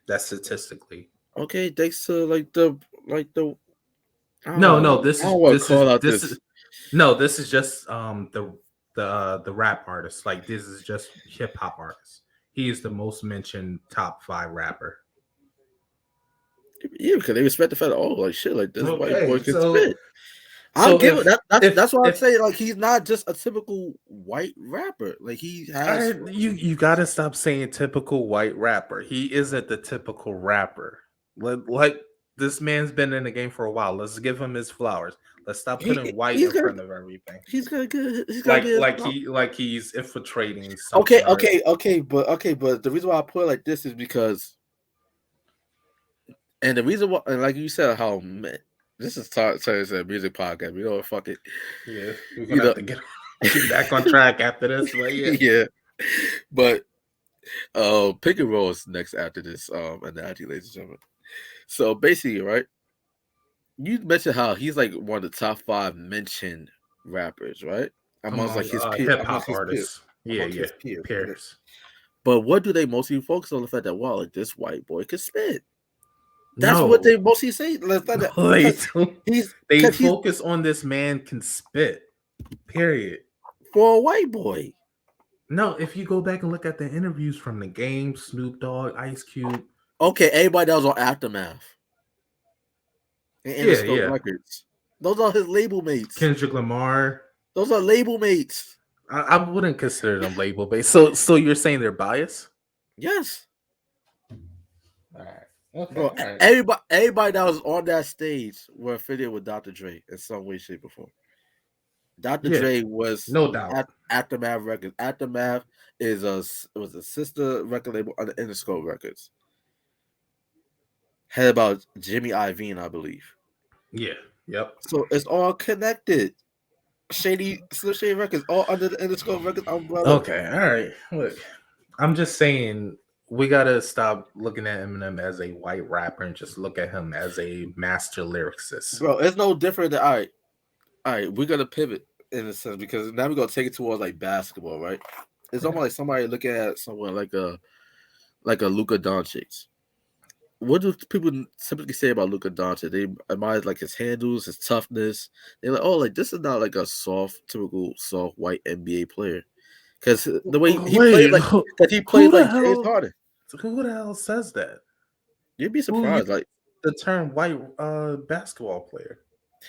That's statistically. Okay, thanks to like the No, I don't want to call out this is this. no, this is just the rap artist. Like this is just hip hop artist. He is the most mentioned top five rapper. Yeah, because they respect the fact that like shit, like this white boy Okay, can spit. I'll so give it that. That's why I'm if saying like he's not just a typical white rapper. Like he has you gotta stop saying typical white rapper. He isn't the typical rapper. Like this man's been in the game for a while. Let's give him his flowers. Let's stop putting white he's in gonna front of everything. he's gonna get his Like he's infiltrating okay, something or but the reason why I put it like this is because, and the reason why, and like you said, how this is a music podcast. We don't fuck it, yeah, we're you gonna have know. to get back on track after this. But yeah. Yeah, but pick and roll is next after this analogy, ladies and gentlemen. So basically, right, you mentioned how he's like one of the top 5 mentioned rappers, right? Amongst like Among his peer, hip hop artists. Yeah, amongst yeah. his peers. Okay. Peers. But what do they mostly focus on? The fact that wow, like this white boy can spit. That's what No. they mostly say. The fact that No, they because don't. he's They because he's focus on this man can spit. Period. for a white boy. No, if you go back and look at the interviews from the game, Snoop Dogg, Ice Cube. Okay, everybody that was on Aftermath and Yeah, Interscope yeah. Records. Those are his label mates. Kendrick Lamar. Those are label mates. I wouldn't consider them label based. So you're saying they're biased? Yes. All right. Okay. Bro, All right. everybody that was on that stage were affiliated with Dr. Dre in some way, shape, or form. Dr. Yeah, Dre was no doubt. at Aftermath Records. Aftermath was a sister record label under Interscope Records. Had about Jimmy Iovine, I believe. Yeah. Yep. So it's all connected. Slim Shady Records, all under the Interscope Records umbrella. Okay. All right. Look, I'm just saying we gotta stop looking at Eminem as a white rapper and just look at him as a master lyricist. Bro, it's no different than all right, we're gonna pivot in a sense because now we're gonna take it towards like basketball, right? It's Yeah. almost like somebody looking at someone like a Luka Doncic. What do people typically say about Luka Doncic? They admire like his handles, his toughness. They're like, oh, like this is not like a typical soft white NBA player. Because the way he played, Wait, like that, he who played the like James hell? Harden. Who the hell says that? You'd be Who used surprised, like the term white basketball player?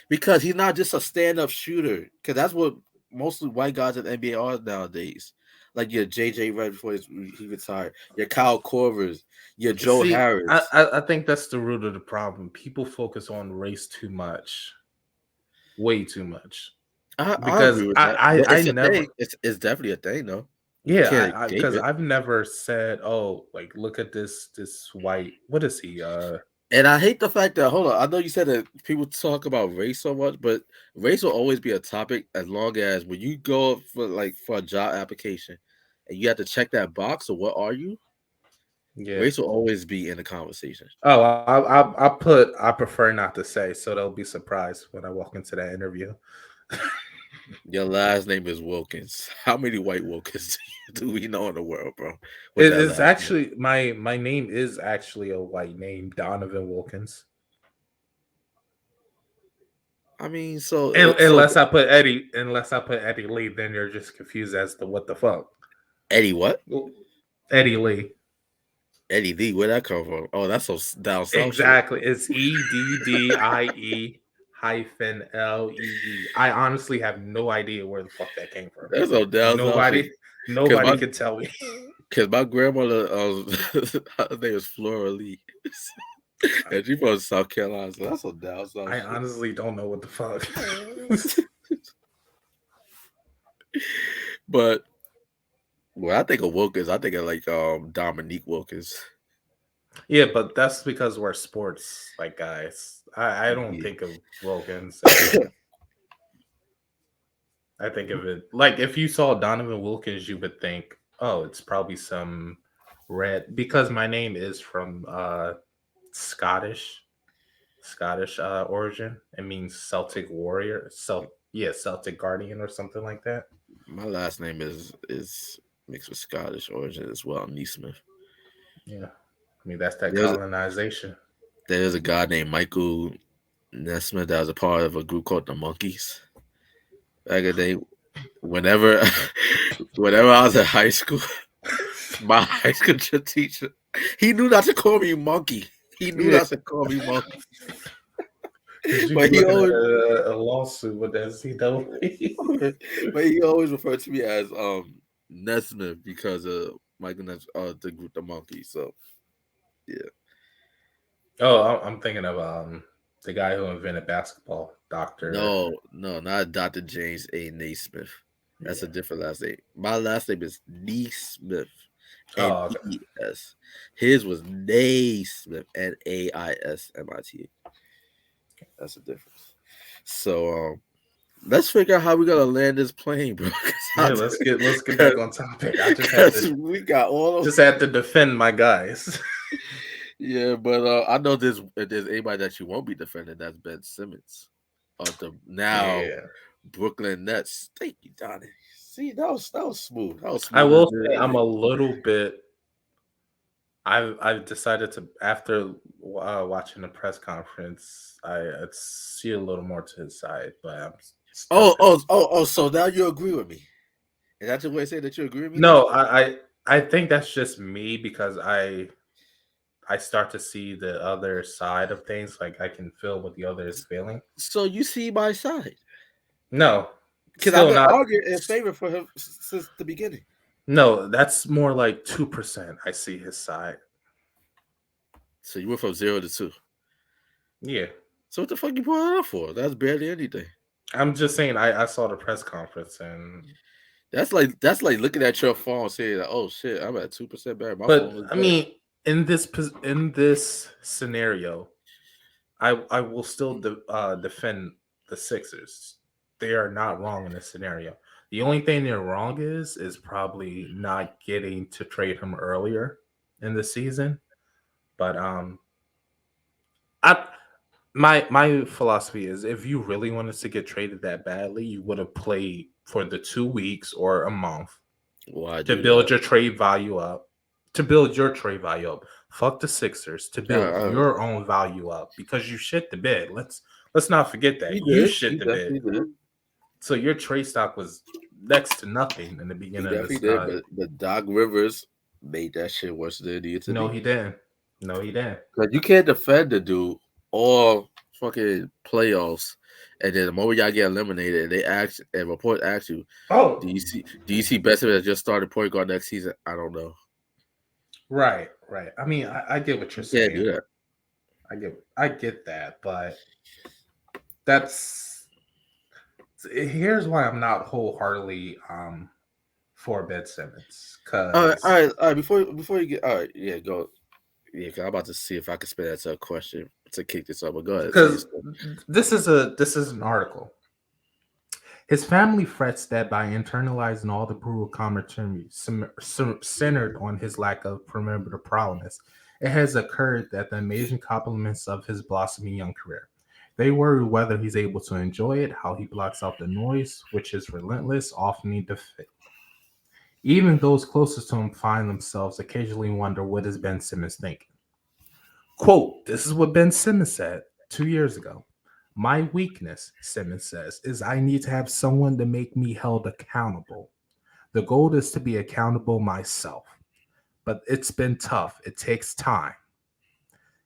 because he's not just a stand-up shooter. Because that's what most of the white guys in the NBA are nowadays. Like your JJ Redd before he retired, your Kyle Korvers, your Joe See, Harris. I think that's the root of the problem. People focus on race too much, way too much. I Because agree with that, but I it's a never, thing. It's definitely a thing, though. You yeah, can't I escape because it. I've never said, oh, like look at this white. What is he? And I hate the fact that hold on, I know you said that people talk about race so much, but race will always be a topic as long as when you go for like for a job application and you have to check that box or what are you, Yeah. race will always be in the conversation. Oh, I prefer not to say, so they'll be surprised when I walk into that interview. Your last name is Wilkins. How many white Wilkins do we know in the world, bro? With It that is last name. actually my name is actually a white name, Donovan Wilkins. I mean, so And, so unless I put Eddie Lee, then you're just confused as to what the fuck. Eddie what? Well, Eddie Lee. Eddie D, where that come from? Oh, that's some down south shit. Exactly. It's EDDIE hyphen LEE. I honestly have no idea where the fuck that came from. That's some down south shit. Nobody Cause nobody my could tell me. Cause my grandmother, her name is Flora Lee, and she from South Carolina. So that's some down south I shit. honestly don't know what the fuck. But when I think of Wilkins, I think of like Dominique Wilkins. Yeah, but that's because we're sports like guys. I don't Yeah. think of Wilkins as I think of it like if you saw Donovan Wilkins, you would think, oh, it's probably some red because my name is from Scottish origin. It means Celtic warrior, Celtic guardian or something like that. My last name is mixed with Scottish origin as well, Neesmith. Yeah, I mean that's that There's colonization. there's a guy named Michael Nesmith that was a part of a group called the Monkeys back in the day. Whenever whenever I was in high school, my high school teacher, he knew not to call me monkey. He knew Yeah, not to call me monkey. because you'd be But he looking at always a lawsuit with that CW. but he always referred to me as Nesmith because of Michael the group the Monkeys. So yeah. Oh, I'm thinking of the guy who invented basketball, Doctor. No, no, not Dr. James A. Naismith. That's a Yeah. different last name. My last name is Neesmith. Oh, okay. N-E-S. His was Naismith. Naismith. That's a difference. So let's figure out how we're gonna land this plane, bro. Yeah, let's get back on topic. I just had Because to we got all of defend my guys. yeah, but I know if there's anybody that you won't be defending, that's Ben Simmons of the now Yeah. Brooklyn Nets. Thank you, Donnie. See, that was smooth. That was I smooth as will say I'm it. a little bit I've decided to after watching the press conference, I see a little more to his side, but I'm still So now you agree with me. Is that your way to say that you agree with me now? no, I think that's just me because I start to see the other side of things. Like I can feel what the other is feeling. So you see my side. No, Because I've still been not. arguing in favor for him since the beginning. No, that's more like 2%. I see his side. So you went from 0 to 2. Yeah, So what the fuck you pulling out for? That's barely anything. I'm just saying. I saw the press conference and, That's like looking at your phone saying, "Oh shit, I'm at 2% better. My but phone is I better." mean, in this scenario, I will still defend the Sixers. They are not wrong in this scenario. The only thing they're wrong is probably not getting to trade him earlier. in the season. But I my philosophy is if you really wanted to get traded that badly, you would have played for the 2 weeks or a month Why to do build that? your trade value up. To build your trade value up. Fuck the Sixers to build Uh, your own value up because you shit the bed. Let's not forget he that. You did. He shit the bed. definitely did. So your trade stock was next to nothing in the He beginning of definitely this. did. But Doc Rivers made that shit worse than it needed to No, be. he didn't. No, he didn't. Like you can't defend the dude all fucking playoffs, and then the moment y'all get eliminated, and they ask and report asks you, Oh, do you see Besson as just started point guard next season? I don't know. right, right. I mean, I get what you're You can't saying. do that. I get that, but that's here's why I'm not wholeheartedly for Ben Simmons All because right, all right. Before you get all right, yeah, go. Yeah, 'cause I'm about to see if I can spin that to a question to kick this up. But go ahead, say your because stuff. this is an article. His family frets that by internalizing all the brutal commentary centered on his lack of perimeter prowess, it has occurred that the amazing compliments of his blossoming young career. They worry whether he's able to enjoy it, how he blocks out the noise, which is relentless, often defeat. Even those closest to him find themselves occasionally wonder what is Ben Simmons thinking. Quote, this is what Ben Simmons said 2 years ago. My weakness, Simmons says, is I need to have someone to make me held accountable. The goal is to be accountable myself. But it's been tough. It takes time.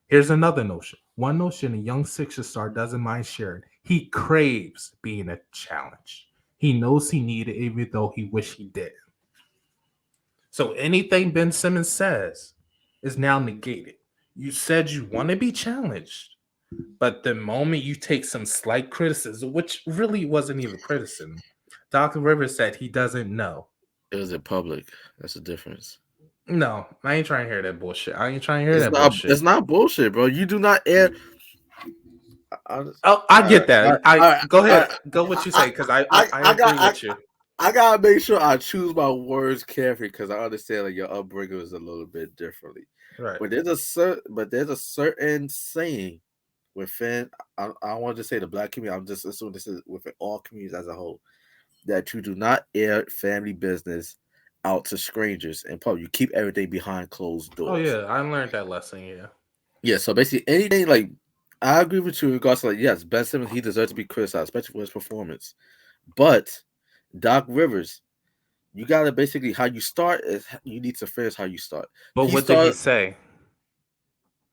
Here's another notion. One notion a young Sixer star doesn't mind sharing. He craves being a challenge. He knows he needed it, even though he wish he didn't. So anything Ben Simmons says is now negated. You said you want to be challenged. But the moment you take some slight criticism, which really wasn't even criticism, Dr. Rivers said he doesn't know. It was in public. That's the difference. No, I ain't trying to hear that bullshit. I ain't trying to hear It's that not. bullshit. It's not bullshit, bro. You do not air. Oh, I All right, get that. all I right, go all ahead, right. go what you say, because I I agree got. with you. I gotta make sure I choose my words carefully because I understand like your upbringing is a little bit differently. Right. But there's a certain saying within. I don't want to say the black community. I'm just assuming this is within all communities as a whole that you do not air family business out to strangers in public. You keep everything behind closed Oh doors. yeah, I learned that lesson. Yeah. Yeah, so basically anything like I agree with you in regards to like yes, Ben Simmons he deserves to be criticized, especially for his performance. But Doc Rivers, you gotta basically how you start is you need to finish how you start. But He what did he started, say?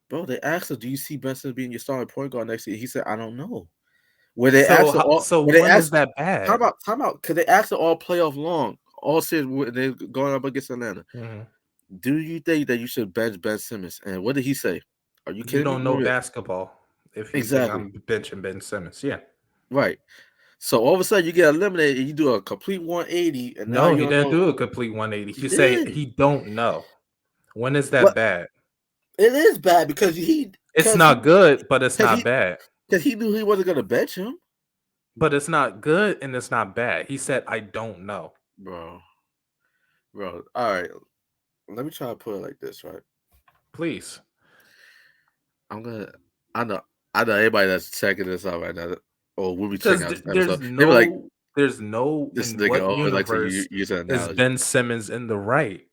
bro. They asked him, "Do you see Ben Simmons being your starting point guard next year?" He said, "I don't know." Where they So asked him all, so where they when is asked, that bad? time out, because they asked him all playoff long, all series when they going up against Atlanta. Mhm. Do you think that you should bench Ben Simmons? And what did he say? Are you You kidding me? don't know basketball if you think Exactly. I'm benching Ben Simmons. Yeah. Right. So all of a sudden you get eliminated and you do a complete 180 and now No, you he don't didn't know do a complete 180. he He say did. he don't know. When is that But bad? it is bad because It's not good, but it's cause not he bad. because he knew he wasn't gonna bench him. But it's not good and it's not bad. He said, I don't know. Bro. Bro. All right. Let me try to put it like this, right? Please. I'm gonna I know I know everybody that's checking this out right now or will be checking Because out this episode. there's They be like, no this in nigga what always like to universe use an is analogy. Ben Simmons in the right?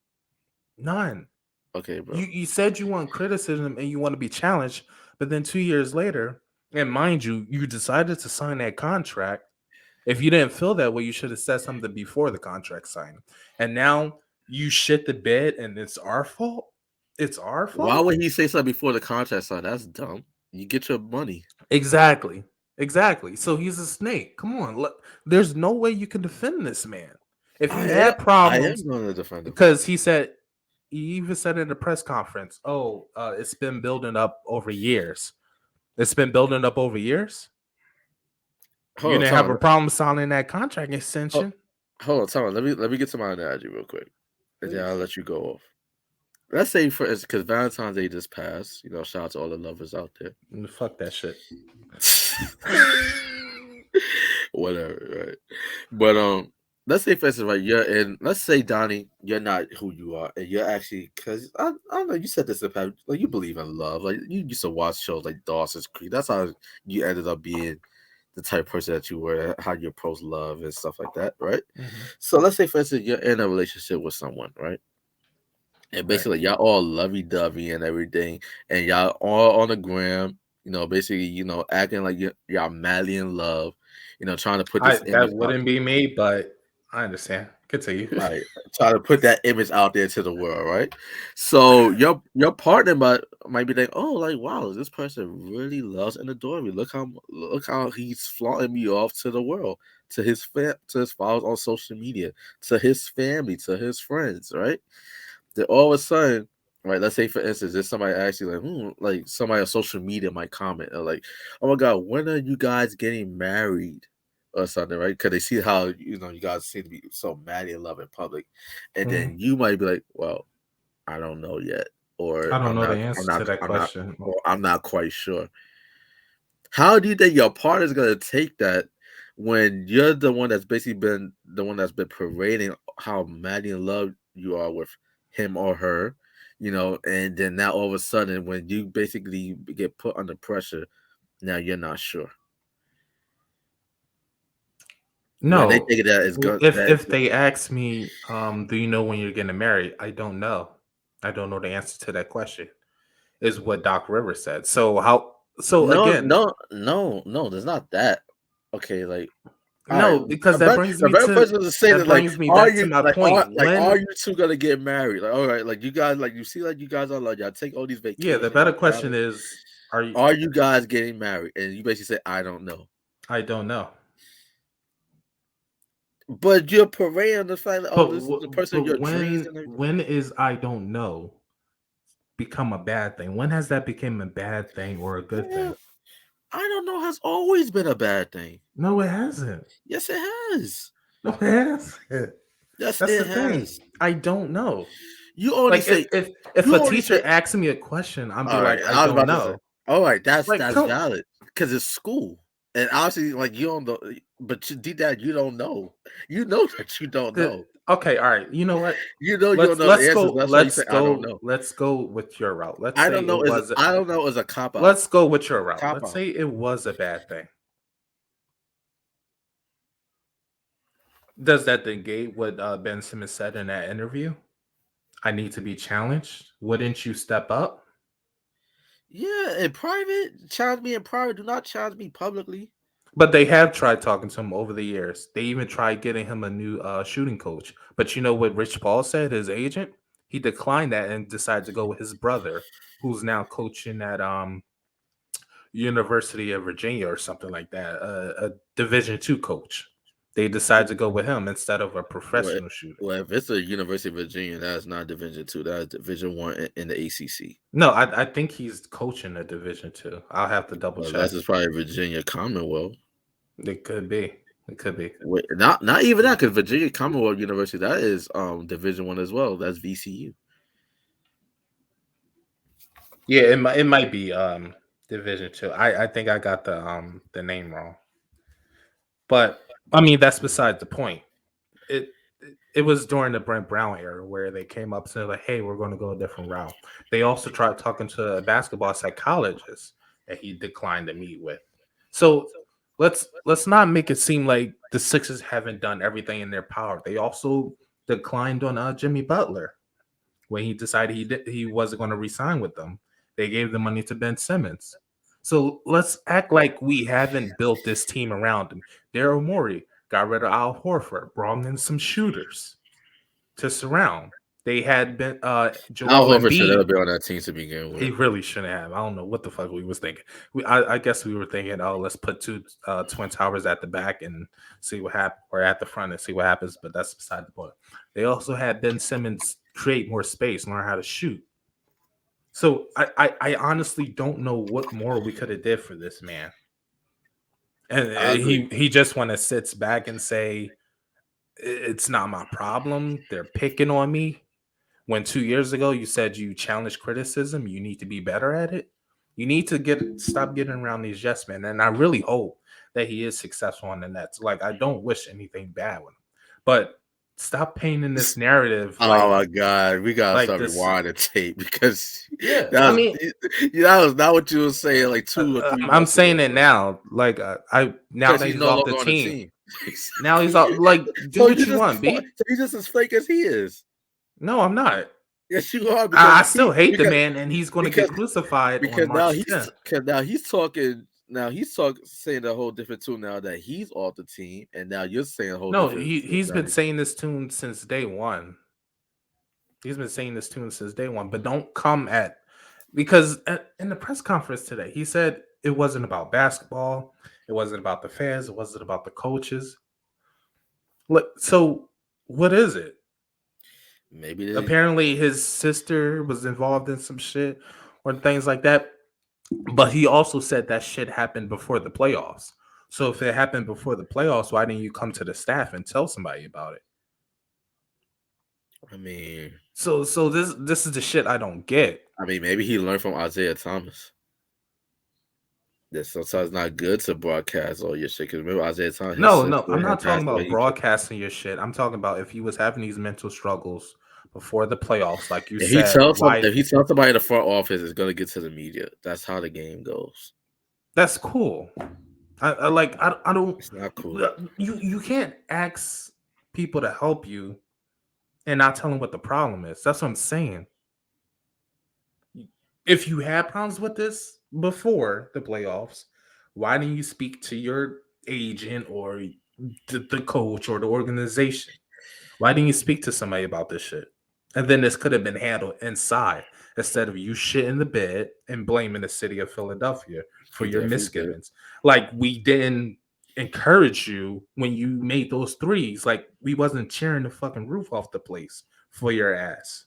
None. Okay, bro. You said you want criticism and you want to be challenged, but then 2 years later, and mind you, you decided to sign that contract. If you didn't feel that way, you should have said something before the contract signing. And now you shit the bed and it's our fault. It's our Why fault. would he say something before the contract signed? That's dumb. You get your money. Exactly. Exactly. So he's a snake. Come on. Look, there's no way you can defend this man. If he had I problems, am going to defend him. because he even said in the press conference, oh, it's been building up over years. It's been building up over years. You Hold on, didn't have a time. problem signing that contract Hold, extension. hold on, time. Let me get to my analogy real quick, and then I'll Please. let you go off. Let's say for instance, because Valentine's Day just passed. Shout out to all the lovers out there. Fuck that shit. Whatever, right? But let's say for instance, right, you're in. Let's say Donnie, you're not who you are, and you're actually because I don't know. You said this in the past, like you believe in love. Like you used to watch shows like Dawson's Creek. That's how you ended up being the type of person that you were, how you approach love and stuff like that, right? Hmm. So let's say for instance, you're in a relationship with someone, right? And Right. basically y'all all lovey dovey and everything, and y'all all on the gram, basically, acting like y'all madly in love, trying to put I this image That out. wouldn't be me, but I understand. Continue. Right. Try to put that image out there to the world, right? So your partner might be like, oh, like wow, this person really loves and adores me. Look how he's flaunting me off to the world, to his followers on social media, to his family, to his friends, right? Then all of a sudden, right? Let's say for instance, there's somebody actually like somebody on social media might comment like, "Oh my God, when are you guys getting married?" Or something, right? Because they see how you guys seem to be so madly in love in public, and Mhm. then you might be like, "Well, I don't know yet," or I don't know the answer to that question. or I'm not quite sure. How do you think your partner's gonna take that when you're the one that's basically been the one that's been parading how madly in love you are with him or her, and then now all of a sudden when you basically get put under pressure, now you're not sure. When they No. think that is good that If they ask me, do you know when you're getting married? I don't know. I don't know the answer to that question. Is what Doc Rivers said. So how? So no, again, no, no, no, there's not that. Okay, like all right, no, because that brings the me very to first one to say that, like, are back to you my like point. are When you two gonna get married? Like, all right, like you guys, like you see, like you guys are like y'all take all these Yeah, the vacations, better y'all question travel. is, are you? Are you guys getting married? And you basically say, I don't know. I don't know. But you're parading the fact that oh, But this is the person of your dreams and everything. when is I don't know become a bad thing? When has that become a bad thing or a good Yeah, thing? I don't know has always been a bad thing. No, it hasn't. Yes, it has. No, it hasn't. Yes, That's it the thing. has. I don't know. You only Like say if you a only teacher say asks me a question, I'll be all right. like, I I was don't about to say, know. all right, Like, that's come. valid because it's school, and obviously, like you don't know, but you deep down you don't know. You know that you don't know. Okay, all right. You know what? You know you don't know the answers. That's why you say I don't know. Let's go with your route. Let's I say don't know it is was I don't know is a cop out. let's go with your A route. cop Let's out. say it was a bad thing. Does that negate what Ben Simmons said in that interview? I need to be challenged. Wouldn't you step up? Yeah, in private, challenge me in private. Do not challenge me publicly. But they have tried talking to him over the years. They even tried getting him a new shooting coach. But you know what Rich Paul said, his agent? He declined that and decided to go with his brother, who's now coaching at University of Virginia or something like that, a Division II coach. They decided to go with him instead of a Well, professional shooter. well, if it's a University of Virginia, that's not Division 2. That's Division 1 in the ACC. No, I think he's coaching a Division II. I'll have to double Well, that's check. just probably Virginia Commonwealth. It could be. It could be. Wait, not even that, because Virginia Commonwealth University that is Division 1 as well. That's VCU. Yeah, it might be Division II. I think I got the name wrong. But I mean that's beside the point. It it was during the Brent Brown era where they came up saying like, "Hey, we're going to go a different route." They also tried talking to a basketball psychologist that he declined to meet with. So let's not make it seem like the Sixers haven't done everything in their power. They also declined on Jimmy Butler when he decided he wasn't going to resign with them. They gave the money to Ben Simmons. So let's act like we haven't built this team around him. Daryl Morey got rid of Al Horford, brought in some shooters to surround. They had been Al Joel Horford should never Embiid. be on that team to begin He with. really shouldn't have. I don't know what the fuck we was thinking. I guess we were thinking, oh, let's put two twin towers at the back and see what happens, or at the front and see what happens. But that's beside the point. They also had Ben Simmons create more space, learn how to shoot. So I honestly don't know what more we could have did for this man. And I agree. he just want to sits back and say it's not my problem. They're picking on me. When 2 years ago you said you challenge criticism, you need to be better at it. You need to stop getting around these yes men. And I really hope that he is successful on the Nets. Like I don't wish anything bad with him. But stop painting this narrative Oh my god, we gotta like start this. rewinding tape because Yeah, that I was mean, that was not what you were saying like 2 or 3 I'm months ago, saying it bro. now. Like I now Because that he's he's no off the longer on the team, team. now he's off. Like, do so what you you just want, B. so he's just as fake as he is. No, I'm not. Yes, you are I because still hate the because man, and he's going to get because crucified on now March 10th. he's talking saying a whole different tune now that he's off the team, and now you're saying a whole No, different tune he's been that saying this tune since day one. He's been saying this tune since day one, but don't come at because in the press conference today, he said it wasn't about basketball, it wasn't about the fans, it wasn't about the coaches. Look, so what is it? maybe they. Apparently, his sister was involved in some shit or things like that. But he also said that shit happened before the playoffs. So if it happened before the playoffs, why didn't you come to the staff and tell somebody about it? I mean, So this is the shit I don't get. maybe he learned from Isaiah Thomas. That sometimes not good to broadcast all your shit. Because remember Isaiah Thomas, his No, I'm sister not had talking passed away. about broadcasting your shit. I'm talking about if he was having these mental struggles before the playoffs, like you said, why? If he tells somebody in the front office, it's gonna get to the media. That's how the game goes. That's cool. I don't. It's not cool. You can't ask people to help you and not tell them what the problem is. That's what I'm saying. If you had problems with this before the playoffs, why didn't you speak to your agent or the coach or the organization? Why didn't you speak to somebody about this shit? And then this could have been handled inside instead of you shit in the bed and blaming the city of Philadelphia for He your definitely did. misgivings. Like we didn't encourage you when you made those threes. Like we wasn't cheering the fucking roof off the place for your ass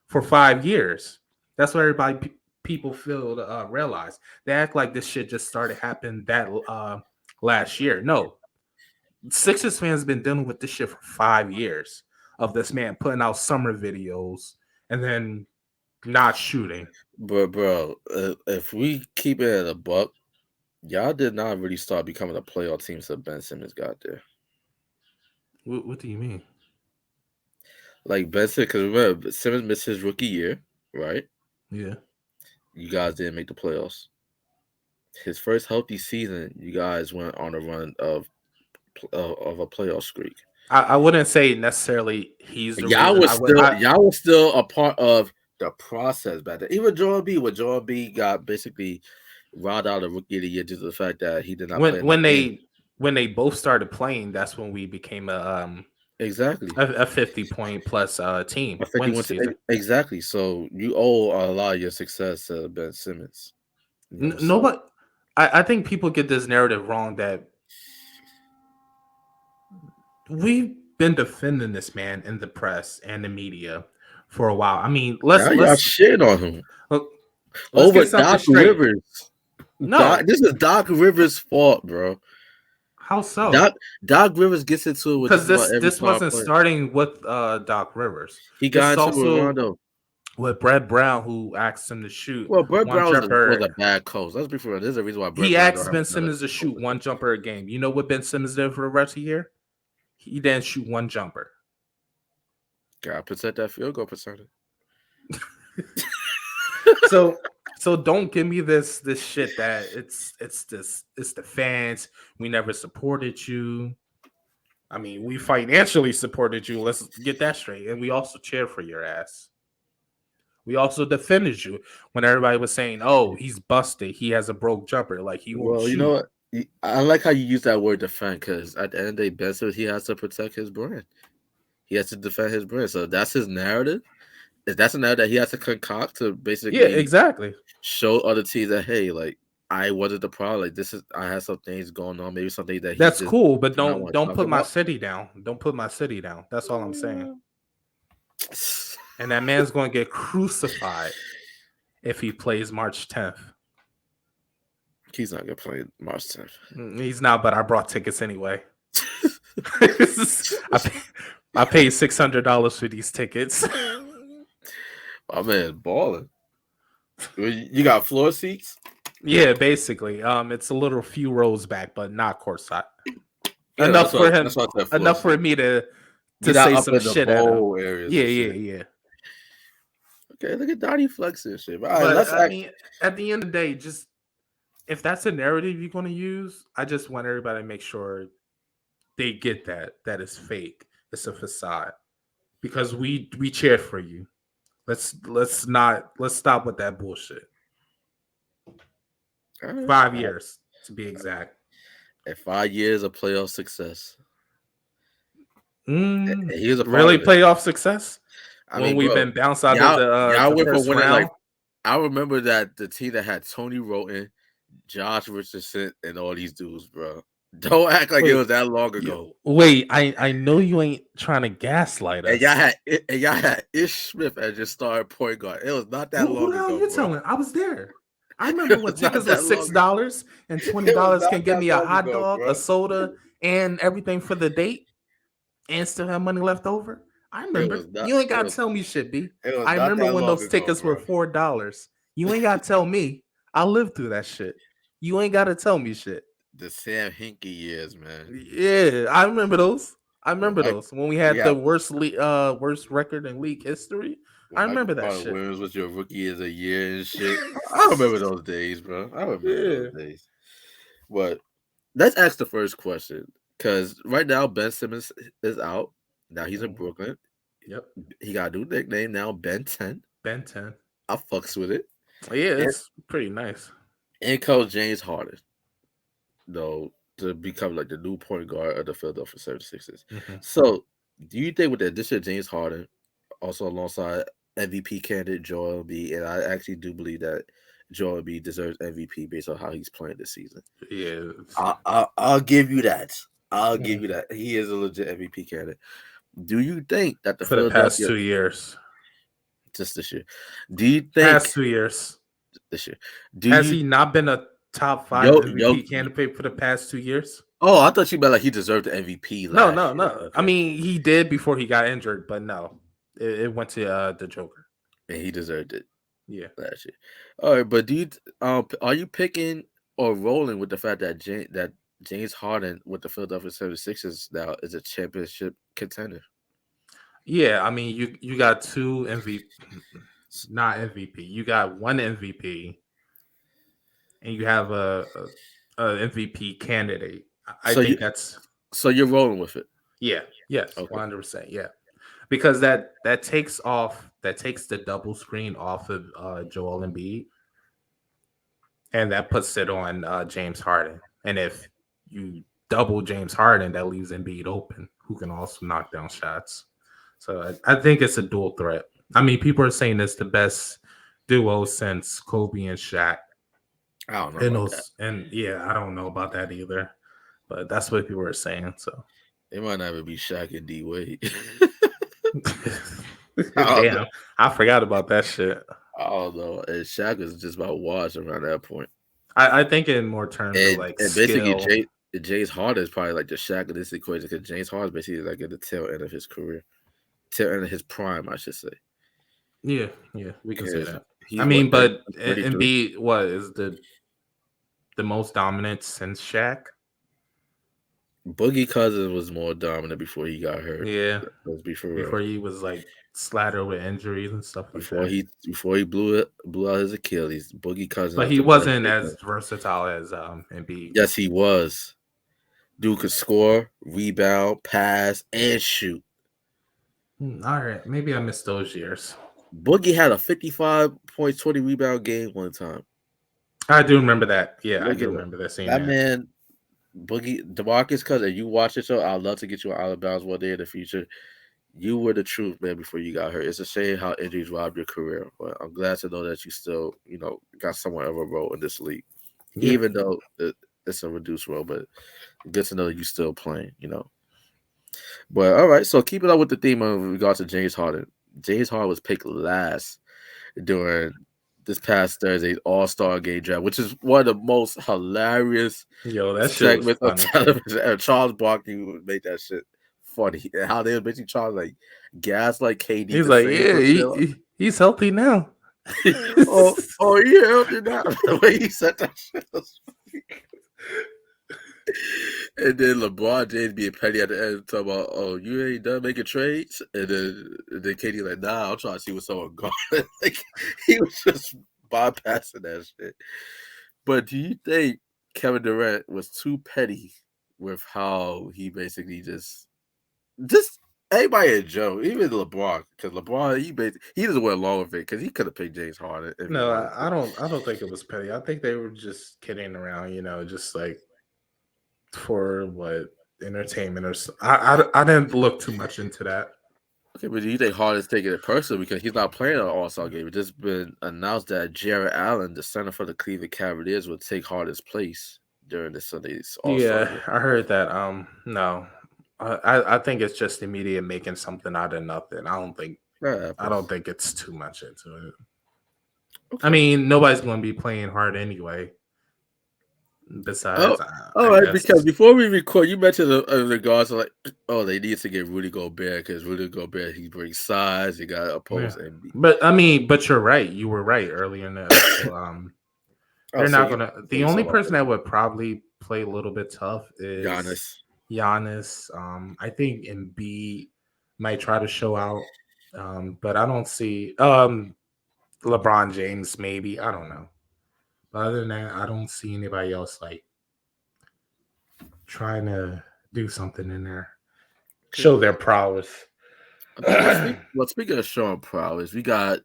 for 5 years. That's what everybody people feel to realize. They act like this shit just started happening that last year. No, Sixers fans been dealing with this shit for 5 years of this man putting out summer videos and then not shooting. But bro, if we keep it at a buck, y'all did not really start becoming a playoff team until Ben Simmons got there. What do you mean? Like Ben Simmons, because remember Simmons missed his rookie year, right? Yeah. You guys didn't make the playoffs. His first healthy season, you guys went on a run of a playoff streak. I wouldn't say necessarily he's the reason. Y'all was still a part of the process back then. Even when Joel B got basically robbed out of rookie of the year due to the fact that he did not play enough games. When they both started playing, that's when we became Exactly a 50-point plus team win season. Exactly. So you owe a lot of your success to Ben Simmons. Nobody. I think people get this narrative wrong that we've been defending this man in the press and the media for a while. I mean, let's shit on him over Doc Rivers. No, this is Doc Rivers' fault, bro. How so? Doc Rivers gets into it with because this wasn't starting with Doc Rivers. He got into it with Rondo. With Brett Brown, who asked him to shoot. Well, Brett Brown was a bad coach. Let's be fair. There's a reason why he asked Ben Simmons to shoot one jumper a game. You know what Ben Simmons did for the rest of the year? He didn't shoot one jumper. Gotta protect that field goal percentage. So don't give me this shit that it's the fans. We never supported you. I mean, we financially supported you. Let's get that straight. And we also cheered for your ass. We also defended you when everybody was saying, "Oh, he's busted. He has a broke jumper. Like he won't shoot." You know what? I like how you use that word defend because at the end of the day, Ben Simmons, he has to protect his brand. He has to defend his brand. So that's his narrative. That's a narrative that he has to concoct to basically exactly show other teams that, hey, like I wasn't the problem. Like I had some things going on, maybe something that that's cool, but don't put my city down. Don't put my city down. That's all I'm saying. And that man's going to get crucified if he plays March 10th. He's not going to play March 10th. He's not, but I brought tickets anyway. I paid $600 for these tickets. My man, balling. You got floor seats? Yeah, basically. It's a little few rows back, but not courtside. Enough for him. Enough for me to You're to not say up some in the shit at him. bowl areas Yeah, and yeah, shit. yeah. Okay, look at Donnie flexing and shit. All right, But let's I act. mean, at the end of the day, just if that's a narrative you're going to use, I just want everybody to make sure they get that is fake. It's a facade because we cheered for you. Let's stop with that bullshit. All right, 5 years to be exact. and 5 years of playoff success. And he was a part Really of it. playoff success I when mean, we've bro, been bounced out of y'all the went from first winning like round. I remember that the team that had Tony Roten, Josh Richardson, and all these dudes, bro. Don't act like it was that long ago. Wait, I know you ain't trying to gaslight us. And y'all had Ish Smith as your star point guard. It was not that Who long the hell are ago, you bro. telling? I was there. I remember It when was not tickets that was long ago. $6 and It was $20 not can get that me a long hot ago, dog, bro. a soda, and everything for the date, and still have money left over. I It remember. was not. You ain't It gotta was. tell me shit, B. It was I not remember that when long those ago, tickets were bro. $4. You ain't gotta tell me. I lived through that shit. You ain't gotta tell me shit. The Sam Hinkie years, man. Yeah, I remember those. I When remember Mike, those when we we had the have worst record in league history. when I Michael remember that Carter shit. Williams was your rookie as a year and shit. I remember those days, bro. I remember Yeah. those days. But let's ask the first question because right now Ben Simmons is out. Now he's in Brooklyn. Yep. He got a new nickname now, Ben 10. Ben 10. I fucks with it. Yeah, And, it's pretty nice. and Coach James Harden, though, to become like the new point guard of the Philadelphia 76ers. Mm-hmm. So, do you think with the addition of James Harden, also alongside MVP candidate Joel Embiid, and I actually do believe that Joel Embiid deserves MVP based on how he's playing this season. Yeah. I'll give you that. I'll give Mhm. you that. He is a legit MVP candidate. Do you think that the For the past Philadelphia 2 years. just this year? Do you think Past 2 years. this year? Do Has you he not been a top 5 yo MVP candidate for the past 2 years? Oh, I thought you meant like he deserved the MVP No, last year. no. I mean, he did before he got injured, but no, it went to the Joker. And he deserved it. Yeah. Last year. All right, but do you are you picking or rolling with the fact that James Harden with the Philadelphia 76ers now is a championship contender? Yeah, I mean, you got 2 MVP, not MVP. You got 1 MVP, and you have a MVP candidate. I think that's so you're rolling with it. Yeah. Yes. Okay. 100%. Yeah. Because that takes the double screen off of Joel Embiid, and that puts it on James Harden. And if you double James Harden, that leaves Embiid open, who can also knock down shots. So I think it's a dual threat. I mean, people are saying it's the best duo since Kobe and Shaq. I don't know about that. And yeah, I don't know about that either, but that's what people are saying. So it might not even be Shaq and D Wade. Damn, I forgot about that shit. I don't know. And Shaq is just about washed around that point. I think in more terms of like and skill. basically James Harden is probably like the Shaq of this equation because James Harden is basically like at the tail end of his career, tail end of his prime, I should say. Yeah, we can say that. He's I mean, but 33? Embiid, what is the most dominant since Shaq? Boogie Cousins was more dominant before he got hurt. Yeah, let's be for before real. he was like slattered with injuries and stuff like Before that. he blew out his Achilles, Boogie Cousins. But he wasn't as versatile as Embiid. Yes, he was. Dude could score, rebound, pass, and shoot. All right, maybe I missed those years. Boogie had a 55 points, 20 rebound game one time. I do remember that. Yeah, I do remember that scene. That man, Boogie, DeMarcus Cousins, you watch the show, I'd love to get you on Out of Bounds one day in the future. You were the truth, man, before you got hurt. It's a shame how injuries robbed your career, but I'm glad to know that you still, got somewhat of a role in this league. Yeah. Even though it's a reduced role, but good to know that you still playing, But all right, so keep it up with the theme in regards to James Harden. James Harden was picked last during this past Thursday's All-Star Game draft, which is one of the most hilarious segments of television. And Charles Barkley made that shit funny. And how they were basically trying to gaslight KD. He's like, yeah, he's healthy now. oh, yeah, healthy now. The way he said that shit was funny. And then LeBron James being petty at the end, talking about, "Oh, you ain't done making trades," and then Katie like, "Nah, I'm trying to see what's on guard." Like he was just bypassing that shit. But do you think Kevin Durant was too petty with how he basically just everybody in Joe, even LeBron, because LeBron he doesn't went along with it because he could have picked James Harden if he No, wanted to. I don't think it was petty. I think they were just kidding around, just like for what entertainment or I didn't look too much into that. Okay, but do you think Harden's taking it personally because he's not playing an All-Star game? It's just been announced that Jared Allen, the center for the Cleveland Cavaliers, will take Harden's place during the Sunday's All-Star Yeah, game. I heard that. No, I think it's just the media making something out of nothing. That I happens. don't think it's too much into it. I Okay. mean, nobody's going to be playing hard anyway. Oh, Besides, all I right. Because guess. before we record, you mentioned in regards to like, oh, they need to get Rudy Gobert because Rudy Gobert he brings size. He got Yeah. opposed MB. But I mean, but you're right. You were right earlier in the episode. Oh, They're so not you gonna. so The you saw only my person point. that would probably play a little bit tough is Giannis. Giannis. I think Embiid might try to show out, but I don't see LeBron James. Maybe I don't know. But other than that, I don't see anybody else like trying to do something in there, Okay. show their prowess. Okay. Speaking of showing prowess, we got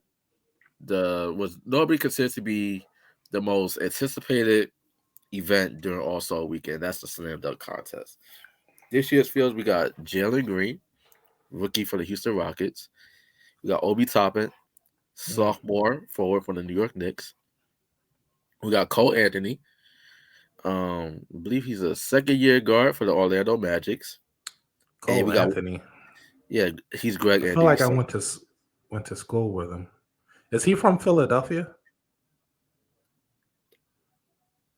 was nobody considers to be the most anticipated event during All-Star weekend. That's the slam dunk contest. This year's fields we got Jalen Green, rookie for the Houston Rockets. We got Obi Toppin, Mm. sophomore forward from the New York Knicks. We got Cole Anthony. I believe he's a second year guard for the Orlando Magics. And Cole we got Anthony. yeah, he's Greg I feel Anthony's like I son. went to school with him. Is he from Philadelphia?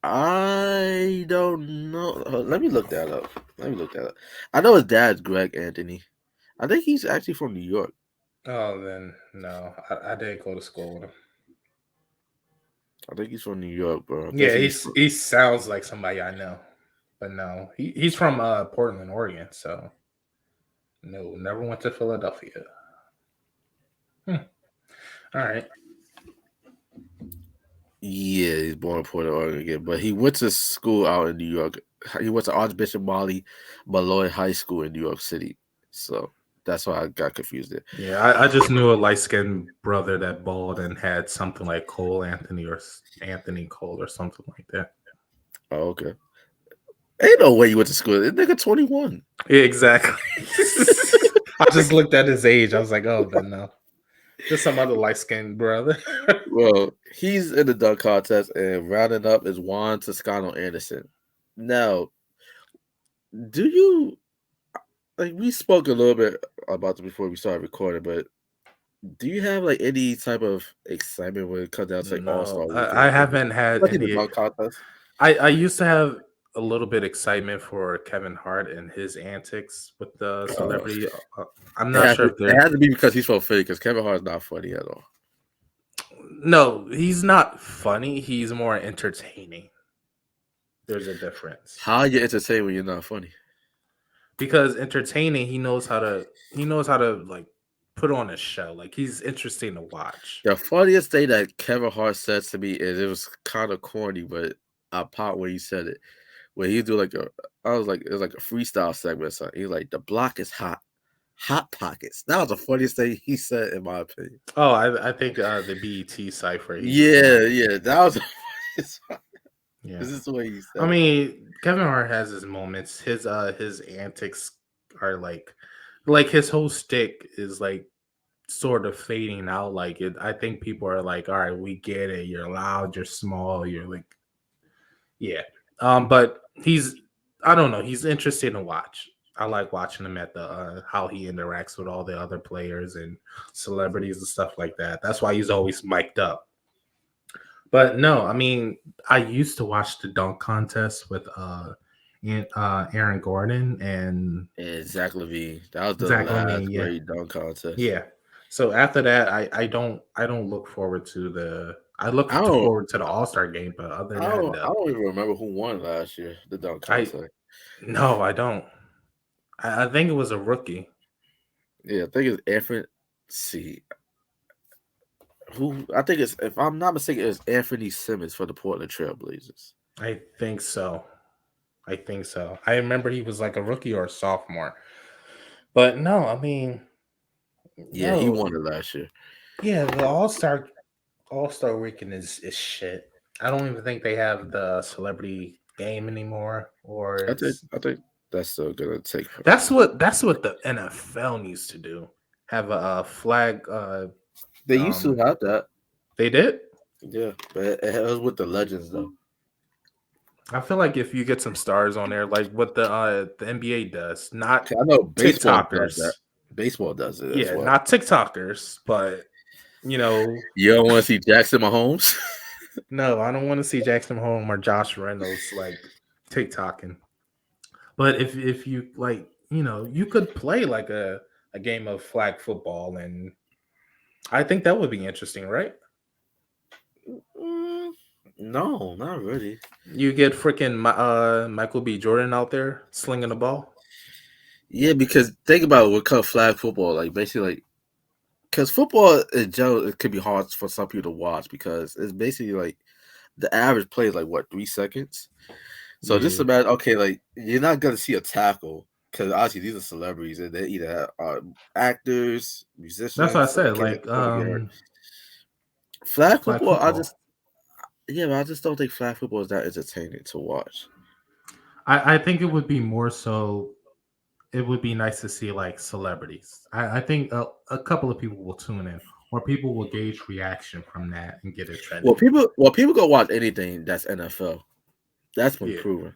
I don't know. Let me look that up. I know his dad's Greg Anthony. I think he's actually from New York. Oh, then no, I didn't go to school with him. I think he's from New York, bro. I think Yeah, he's from, he sounds like somebody I know, but no, he's from Portland, Oregon. So no, never went to Philadelphia. Hmm. All right. yeah, he's born in Portland, Oregon, but he went to school out in New York. He went to Archbishop Molly Malloy High School in New York City. So that's why I got confused there. Yeah, I just knew a light skinned brother that bald and had something like Cole Anthony or Anthony Cole or something like that. Oh, okay. Ain't no way you went to school. This nigga 21. Yeah, exactly. I just looked at his age. I was like, oh, then no. Just some other light skinned brother. Well, he's in the dunk contest, and rounding up is Juan Toscano Anderson. Now, do you like we spoke a little bit about this before we started recording, but do you have like any type of excitement when it comes down to like All No, Star I Weekend, haven't had especially the any. dunk contest? I used to have a little bit excitement for Kevin Hart and his antics with the Uh, celebrity. I'm not sure if it they're. has to be because he's so fake. Because Kevin Hart's not funny at all. No, he's not funny. He's more entertaining. There's a difference. How you entertain when you're not funny? Because entertaining, he knows how to like put on a show. Like he's interesting to watch. The funniest thing that Kevin Hart said to me is it was kind of corny, but I popped when he said it. When he do like I was like, it was like a freestyle segment. So he's like, the block is hot, hot pockets. That was the funniest thing he said, in my opinion. Oh, I think the BET cipher he was Yeah, on. yeah, that was. Yeah. This is the way he said. I mean, Kevin Hart has his moments. His antics are like his whole stick is like sort of fading out. Like it, I think people are like, all right, we get it. You're loud, you're small, you're like, yeah. But I don't know, he's interesting to watch. I like watching him at the how he interacts with all the other players and celebrities and stuff like that. That's why he's always mic'd up. But no, I mean, I used to watch the dunk contest with Aaron Gordon and And Zach Levine. That was the Zach Levine. last Yeah, great dunk contest. yeah. So after that, I don't look forward to I look I don't, forward to the All-Star game, but other than that, I no. don't even remember who won last year. The dunk I contest. no, I don't. I think it was a rookie. Yeah, I think it's Anthony. See who? I think it's, if I'm not mistaken, it's Anthony Simmons for the Portland Trailblazers. I think so. I think so. I remember he was like a rookie or a sophomore. But no, I mean, Yeah, he no. won it last year. Yeah, the All-Star weekend is shit. I don't even think they have the celebrity game anymore, or it's I think that's still gonna take. that's what the NFL needs to do. Have a flag. They used to Um, have that. they did. Yeah, but it was with the legends though. I feel like if you get some stars on there, like what the NBA does, not I know baseball does that. TikTokers. Baseball does it as Yeah, well. not TikTokers, but you know, You don't want to see Jackson Mahomes? no, I don't want to see Jackson Home or Josh Reynolds like TikToking. But if you like, you could play like a game of flag football, and I think that would be interesting, right? Mm, no, not really. You get freaking Michael B. Jordan out there slinging the ball. Yeah, because think about it, what kind of flag football, like basically like, because football in general it could be hard for some people to watch because it's basically like the average play is like what 3 seconds. So just Yeah, imagine, okay, like you're not gonna see a tackle because obviously these are celebrities and they either are actors, that's what I musicians, so they said. can't Like afford to get hurt. Flag flag football, football. yeah, but I just don't think flag football is that entertaining to watch. I think it would be more so. It would be nice to see like celebrities. I think a couple of people will tune in, or people will gauge reaction from that and get it trending. Well, people go watch anything that's NFL. That's been Yeah. proven.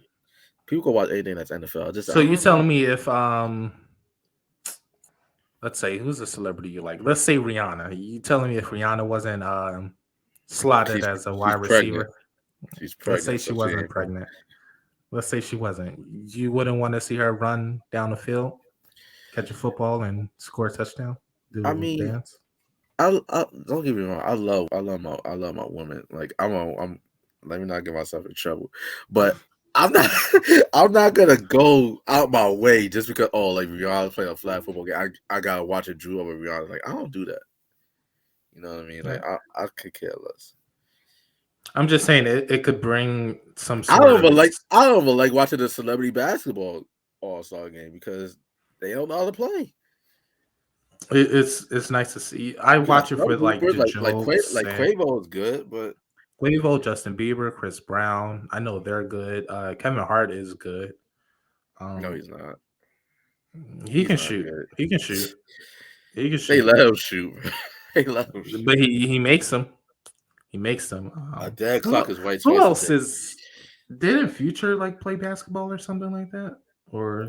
People go watch anything that's NFL. Just So I you don't know. telling me if let's say who's a celebrity you like? Let's say Rihanna. You telling me if Rihanna wasn't slotted She's as a she's wide pregnant. receiver? She's Let's say pregnant, she so she wasn't ain't playing. pregnant. Let's say she wasn't. You wouldn't want to see her run down the field, catch a football, and score a touchdown, do a I little mean, dance. I don't get me wrong. I love my woman. Like I'm. Let me not get myself in trouble, but I'm not. I'm not gonna go out my way just because like Rihanna playing a flag football game. I gotta watch a Drew over Rihanna. Like I don't do that. You know what I mean? Yeah. Like I could care less. I'm just saying it could bring some I sort don't of even like. I don't even like watching the celebrity basketball All-Star game because they don't know how to play. it's nice to see. I You got watch it some for like hoopers the jokes Like and Quavo is good, but Quavo, Justin Bieber, Chris Brown. I know they're good. Kevin Hart is good. no, Um, he's not. he He's can not shoot. good. He can shoot. He can They shoot. let him shoot. They let him shoot. But he makes them. He makes them. A dead Who clock is right who twice a else day. is? Didn't Future like play basketball or something like that? Or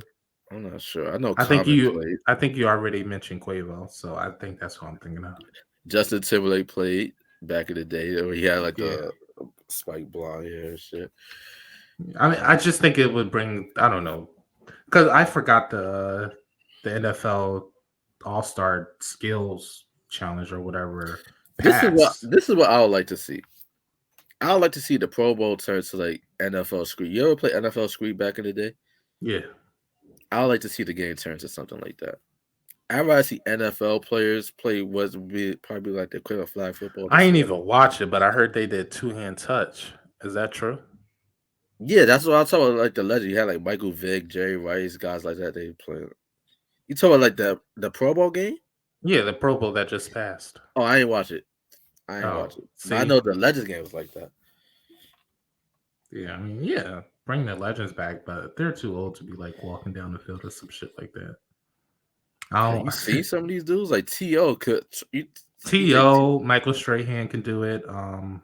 I'm not sure. I know I think Common you. played. I think you already mentioned Quavo, so I think that's what I'm thinking of. Justin Timberlake played back in the day where he had like Yeah. the spike blonde hair and shit. I mean, I just think it would bring. I don't know, because I forgot the NFL All Star Skills Challenge or whatever passed. This is what I would like to see. I would like to see the Pro Bowl turn to like NFL Screen. You ever play NFL Screen back in the day? Yeah, I would like to see the game turn to something like that. I'd rather see NFL players play what's be probably like the equivalent of flag football. I This ain't celebrity. even watch it, but I heard they did 2-hand touch. Is that true? Yeah, that's what I'm talking about. Like the legend, you had like Michael Vick, Jerry Rice, guys like that. They play. You talking about like the Pro Bowl game? Yeah, the Pro Bowl that just passed. Oh, I ain't watch it. I ain't Oh, watch it. But I see, know the Legends game was like that. yeah, I mean, yeah, bring the legends back, but they're too old to be like walking down the field or some shit like that. I Have don't. you seen some of these dudes? Like T.O. could you think To Michael Strahan can do it.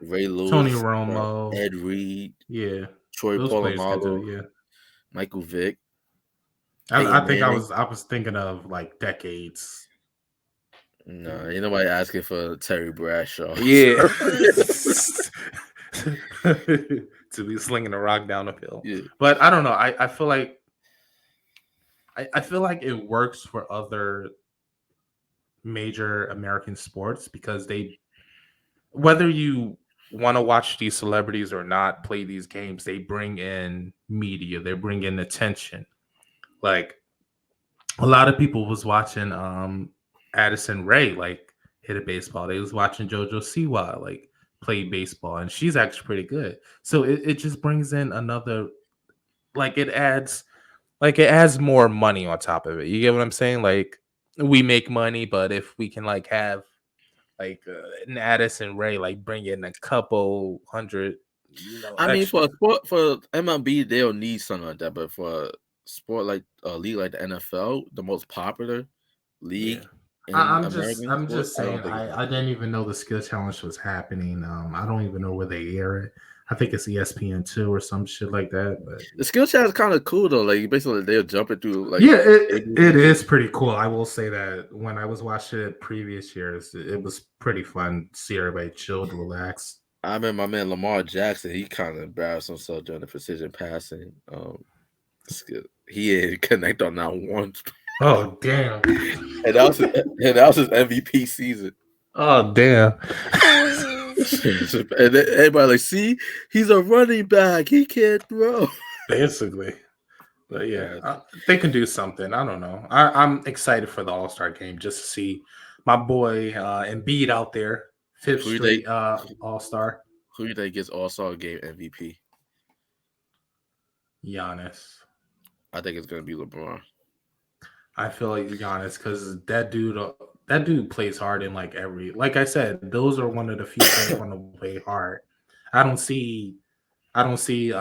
Ray Tony Lewis, Romo, Ed Reed, yeah, Troy those players can do Polamalu, it. Yeah. Michael Vick, I Peyton think I Manning? was thinking of like decades. No, ain't nobody asking for Terry Bradshaw. Yeah. To be slinging the rock down the field. Yeah. But I don't know. I feel like I feel like it works for other major American sports because they whether you want to watch these celebrities or not play these games, they bring in media, they bring in attention. Like a lot of people was watching Addison Ray like hit a baseball. They was watching JoJo Siwa like play baseball, and she's actually pretty good. So it just brings in another, like it adds more money on top of it. You get what I'm saying? Like we make money, but if we can like have like an Addison Ray like bring in a couple hundred, I mean, for extra. a sport for MLB, they'll need something like that. But for a sport like a league like the NFL, the most popular Yeah. league in American I'm sports, just I don't saying think it's I happening. didn't even know the skill challenge was happening. I don't even know where they air it. I think it's ESPN2 or some shit like that. But The skill chat is kind of cool though. Like basically, they're jumping through like yeah, tables it and shit. is pretty cool. I will say that when I was watching it previous years, it was pretty fun. See everybody chilled, relaxed. I remember my man Lamar Jackson. He kind of embarrassed himself during the precision passing. Skill. He didn't connect on that one, Oh damn! and that was his MVP season. Oh damn! And then everybody like, see, he's a running back. He can't throw. Basically. But yeah, Uh, they can do something. I don't know. I'm excited for the All Star game just to see my boy Embiid out there, fifth who you think? straight All Star. Who you think gets All Star Game MVP? Giannis. I think it's gonna be LeBron. I feel like Giannis because that dude plays hard in like every. Like I said, those are one of the few players want to play hard. I don't see. I don't see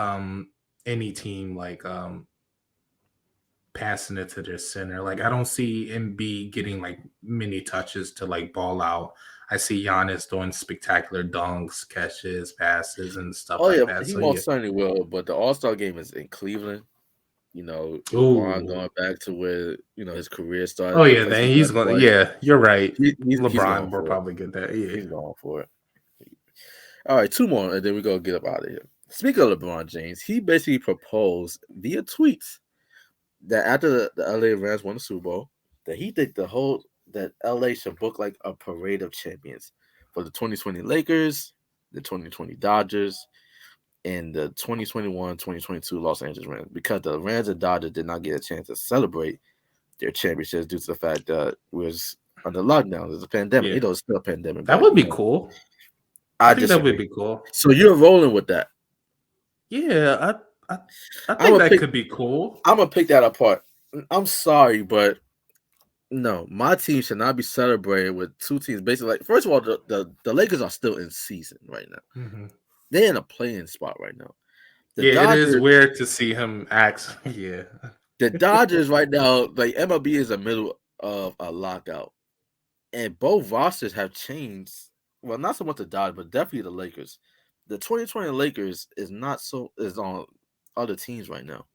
any team like passing it to their center. Like I don't see MB getting like many touches to like ball out. I see Giannis doing spectacular dunks, catches, passes, and stuff Oh like yeah, that. he So yeah. most certainly will. But the All Star Game is in Cleveland. LeBron Ooh. going back to where his career Oh started, the yeah, place then he he's left going. twice. Yeah, you're right. He's going LeBron will for it. probably get that. Yeah. He's going for it. All right, two more, and then we gonna get up out of here. Speaking of LeBron James, he basically proposed via tweets that after the LA Rams won the Super Bowl, that he think that LA should book like a parade of champions for the 2020 Lakers, the 2020 Dodgers, and the 2021-2022 Los Angeles Rams, because the Rams and Dodgers did not get a chance to celebrate their championships due to the fact that we was under lockdown. There's a pandemic. Yeah. It's still a pandemic, That but would be cool. I I think that would disagree. be cool. So you're rolling with that. Yeah, I I I'm think gonna that pick. could be cool. I'm gonna pick that apart. I'm sorry, but no, my team should not be celebrated with two teams. Basically, like first of all, the Lakers are still in season right now. Hmm. They're in a playing spot right now. The Yeah, it is Dodgers, weird to see him act. Yeah. the Dodgers right now, like MLB is in the middle of a lockout, and both rosters have changed. Well, not so much the Dodgers, but definitely the Lakers. The 2020 Lakers is on other teams right now.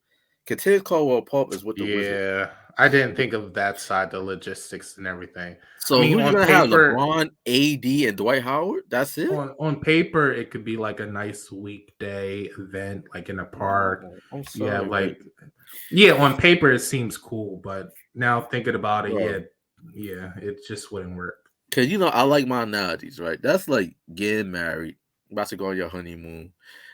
Kentavious Caldwell Pope is with the Wizards. Yeah, I didn't think of that side, the logistics and everything. I So mean, who you on gonna have? paper, LeBron, AD, and Dwight Howard? That's it. on paper, it could be like a nice weekday event, like in a park. No, I'm You have sorry, but like, yeah, on paper it seems cool, but now thinking about it, bro, yeah, it just wouldn't work. cause I like my analogies, right? That's like getting married, about to go on your honeymoon,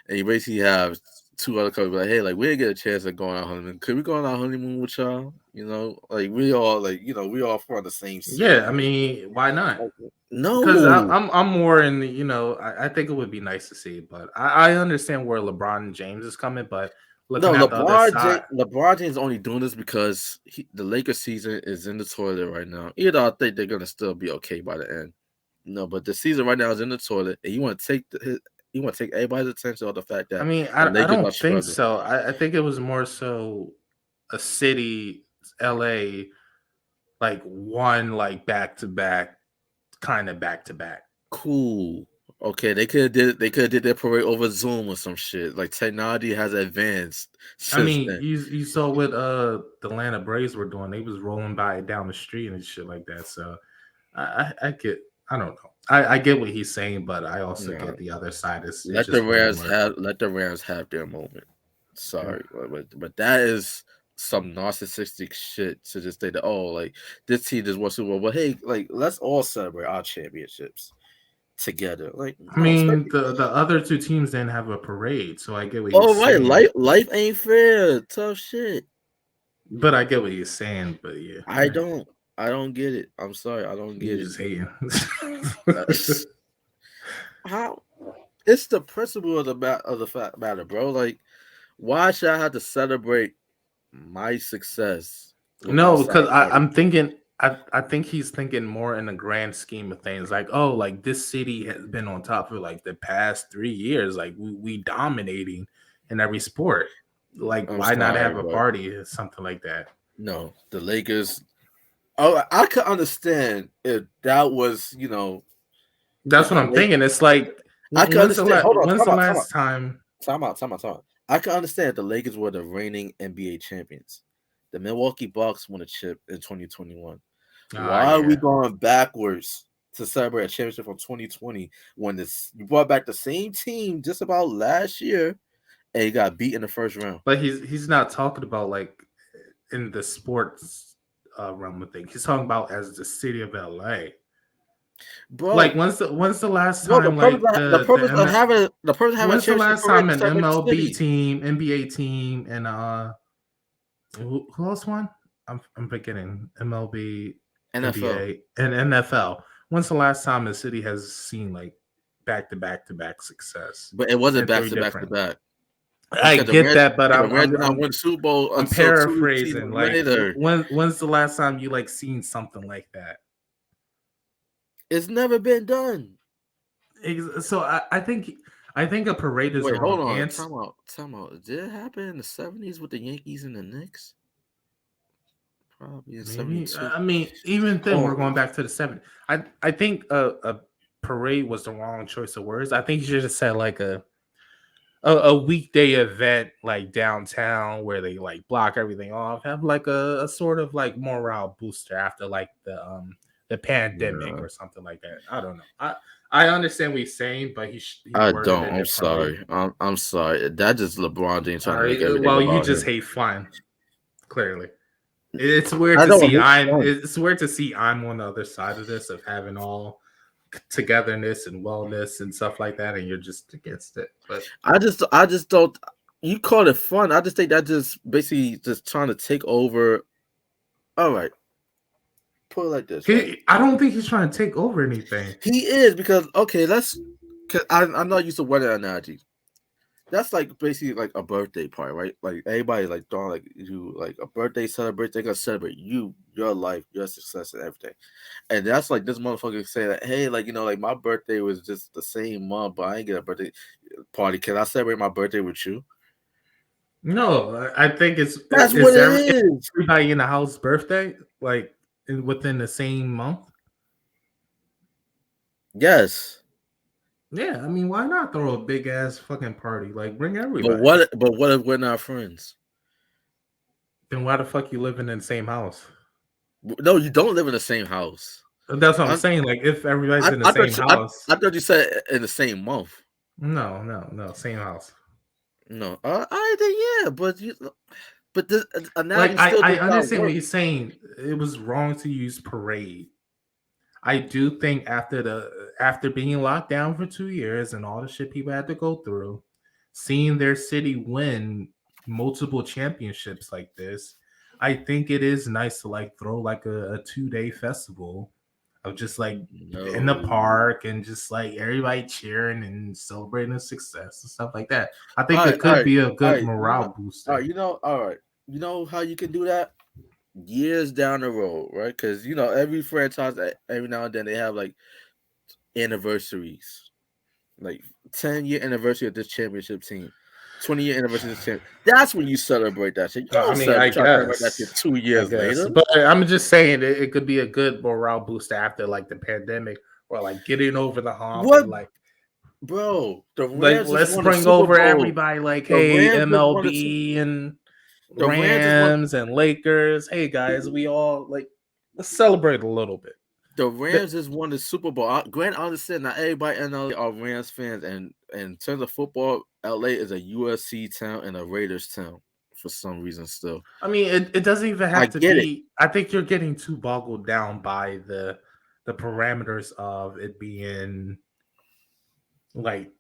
and you basically have two other couples like, hey, like we didn't get a chance of going on our honeymoon. Could we go on our honeymoon with y'all? Like we all we all from the same Yeah, I city. mean, why not? Because No, I'm more in the, I think it would be nice to see, but I understand where LeBron James is coming, but no, looking at the other side, LeBron James only doing this because the Lakers season is in the toilet right now. I think they're gonna still be okay by the end. No, but the season right now is in the toilet, and you want to you want to take everybody's attention on the fact I that mean, the I Lakers are don't think struggling. so. I think it was more so a city, LA, like one like back to back, kind of back to back. Cool. Okay, they could have did their parade over Zoom or some shit. Like technology has advanced I since mean, then. you saw what the Atlanta Braves were doing. They was rolling by down the street and shit like that. So I get, I don't know. I get what he's saying, but I also No, get the other side is it let the just wouldn't Rams work. have let the Rams have their moment. Yeah. Sorry, but that is some narcissistic shit to just say that like this team just wants Super Bowl. But hey, like let's all celebrate our championships. together. Like, I no, mean, especially. the other two teams didn't have a parade, so I get what you're Oh right, saying. life ain't fair. Tough shit. But I get what you're saying. But yeah, I don't. I don't get it. I'm sorry. I don't you get it. just hating. Uh, how? It's the principle of the fact matter, bro. Like, why should I have to celebrate my success with No, outside because party? I'm thinking. I think he's thinking more in the grand scheme of things. Like, oh, like this city has been on top for like the past 3 years. Like we dominating in every sport. Like, I'm why not sorry, have a but party or something like that? no, the Lakers. Oh, I could understand if that was, That's if what the I'm Lake. thinking. It's like, I could understand. Hold on, when's time the out, time out, last time? time out. I could understand if the Lakers were the reigning NBA champions. The Milwaukee Bucks won a chip in 2021. Ah, Why are we yeah. going backwards to celebrate a championship from 2020 when this you brought back the same team just about last year and you got beat in the first round? But he's not talking about like in the sports realm of things. He's talking about as the city of LA. Like Bro, when's the last bro, time like the purpose of having a when's the championship last parade time to an celebrate the MLB city. team, NBA team, and who else won? I'm forgetting MLB, NFL. NBA, and NFL. When's the last time the city has seen like back to back to back success But it wasn't and back three to back to different? back. I Because get that, but the Reds did not win the Super Bowl I'm until two paraphrasing. seasons Like later. when's the last time you like seen something like that? It's never been done. So I think a parade is the Wait, hold wrong on. answer. Time out. Did it happen in the 70s with the Yankees and the Knicks? Probably in Maybe 72. I mean even then we're Oh, going back to the 70s. I think a parade was the wrong choice of words. I think you should have said like a weekday event like downtown where they like block everything off, have like a sort of like morale booster after like the pandemic yeah. or something like that. I don't know. I understand what he's saying, but he I worded don't. it I'm differently. sorry. I'm sorry. That just LeBron James All trying to right. make everything Well, you about just him. hate fun. Clearly, it's weird I to don't see. hate fun. It's weird to see I'm on the other side of this of having all togetherness and wellness and stuff like that, and you're just against it. But I just don't. You call it fun. I just think that just basically just trying to take over. All right, put it like this, right? I don't think he's trying to take over anything. He is because okay, cause I'm not used to weather analogies. That's like basically like a birthday party, right? Like everybody like throwing like you like a birthday celebration. They're gonna celebrate you, your life, your success, and everything. And that's like this motherfucker say that, hey, like like my birthday was just the same month, but I ain't get a birthday party. Can I celebrate my birthday with you? No, I think That's what it is is. everybody in the house birthday like within the same month. Yes. Yeah, I mean, why not throw a big ass fucking party? Like, bring But everybody. what if we're not friends? Then why the fuck you living in the same house? No, you don't live in the same house. That's what I'm I saying. Like, if everybody's in the same house, I thought you said in the same month. no, same house. No, I think yeah, but the Like, analogy still I does not understand what work. you're saying. It was wrong to use parade. I do think after being locked down for 2 years and all the shit people had to go through, seeing their city win multiple championships like this, I think it is nice to like throw like a 2-day festival of just like in the No. park and just like everybody cheering and celebrating the success and stuff like that. I think All it right, all could right, be a all good right. morale All booster. right, all right. You know how you can do that years down the road, right? Because every franchise, every now and then they have like anniversaries, like 10-year anniversary of this championship team, 20-year anniversary of this champ. That's when you celebrate that shit. You I don't mean, I try to celebrate that shit guess, 2 years later. but I'm just saying it could be a good morale booster after like the pandemic or like getting over the hump What, and like bro? The like Rams just let's won the bring Super over Bowl. everybody. Like, The hey, Rams just won the MLB and the Rams just won Rams and Lakers. Hey guys, we all like let's celebrate a little bit. the Rams just won the Super Bowl. Grant, I understand not everybody in LA are Rams fans, and in terms of football, LA is a USC town and a Raiders town for some reason. Still, I mean, it doesn't even I have to get it. be. I think you're getting too boggled down by the parameters of it being Like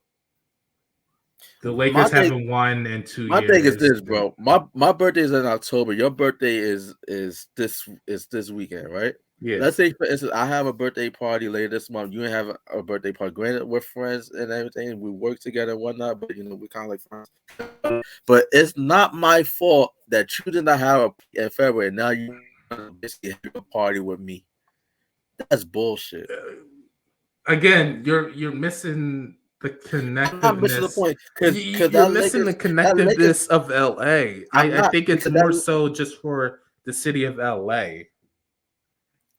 the My Lakers thing, haven't won in 2 my thing is years. this, bro. My birthday is in October. Your birthday is this weekend, right? Yeah. Let's say, for instance, I have a birthday party later this month. You have a birthday party. Granted, we're friends and everything. We work together and whatnot, but we kind of like friends. But it's not my fault that you did not have a in February. Now you basically have a party with me. That's bullshit. Again, you're missing the I'm not missing the connectiveness. point because You're missing the that Lakers. connectiveness of LA. I'm I not think it's because more that so just for the city of LA,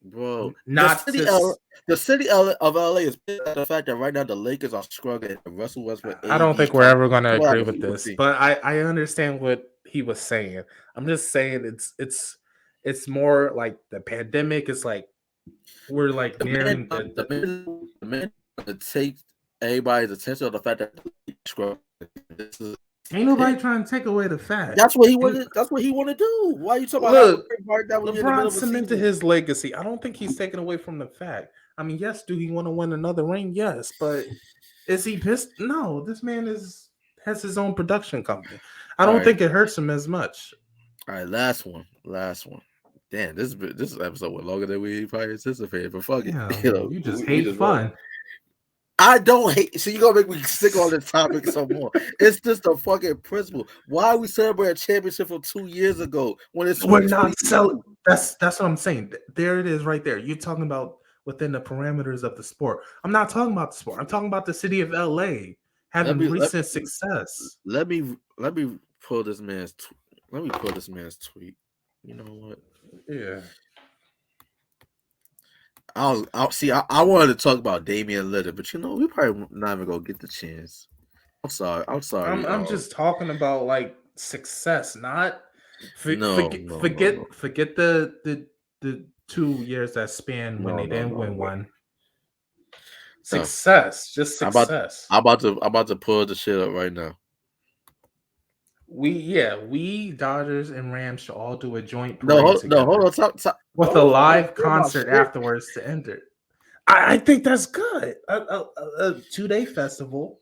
bro. not to. The city of LA is pissed at the fact that right now the Lakers are struggling. And Russell Westbrook, I don't AD is think we're trying ever going to to pull out agree a with super this, team. but I understand what he was saying. I'm just saying it's more like the pandemic is like we're like nearing The man to take everybody's attention on the fact that the struggling. This is ain't nobody trying to take away the fact. That's what he wanted. That's what he want to do. Why are you talking about Look, having a party that when you're in the middle LeBron of a cemented season? his legacy. I don't think he's taken away from the fact. I mean, yes, do he want to win another ring? Yes, but is he pissed? No, this man has his own production company. I don't think it hurts him as much. All right, last one. Damn, this episode went longer than we probably anticipated, but fuck it. You just hate fun. I don't hate. So you gonna make me sick on this topic some more? It's just a fucking principle. Why we celebrate a championship from 2 years ago when it's we're not selling? That's what I'm saying. There it is, right there. You're talking about within the parameters of the sport. I'm not talking about the sport. I'm talking about the city of LA having recent success. Let me pull this man's. Let me pull this man's tweet. You know what? Yeah. I'll see. I wanted to talk about Damian Lillard, but we probably not even gonna get the chance. I'm sorry. I'm just talking about like success, not forget the 2 years that span when they didn't win one. Success, just success. I'm about to pull the shit up right now. We Dodgers and Rams should all do a joint parade together. Hold on, with a live concert afterwards to end it. I think that's good. A 2-day festival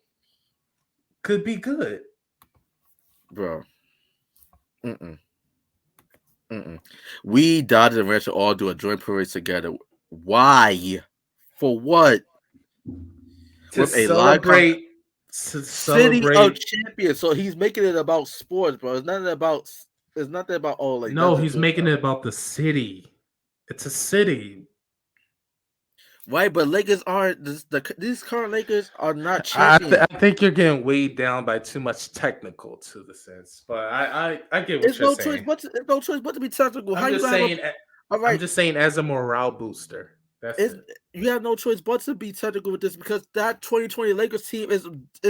could be good, bro. We Dodgers and Rams should all do a joint parade together. Why? For what? To celebrate. City of Champions. So he's making it about sports, bro. It's nothing about all like. No, he's making it about the city. It's a city, right? But Lakers aren't. These current Lakers are not champions. I think you're getting weighed down by too much technical to the sense. But I get what you're saying. There's no choice but to be technical. I'm just saying as a morale booster. You have no choice but to be technical with this because that 2020 Lakers team is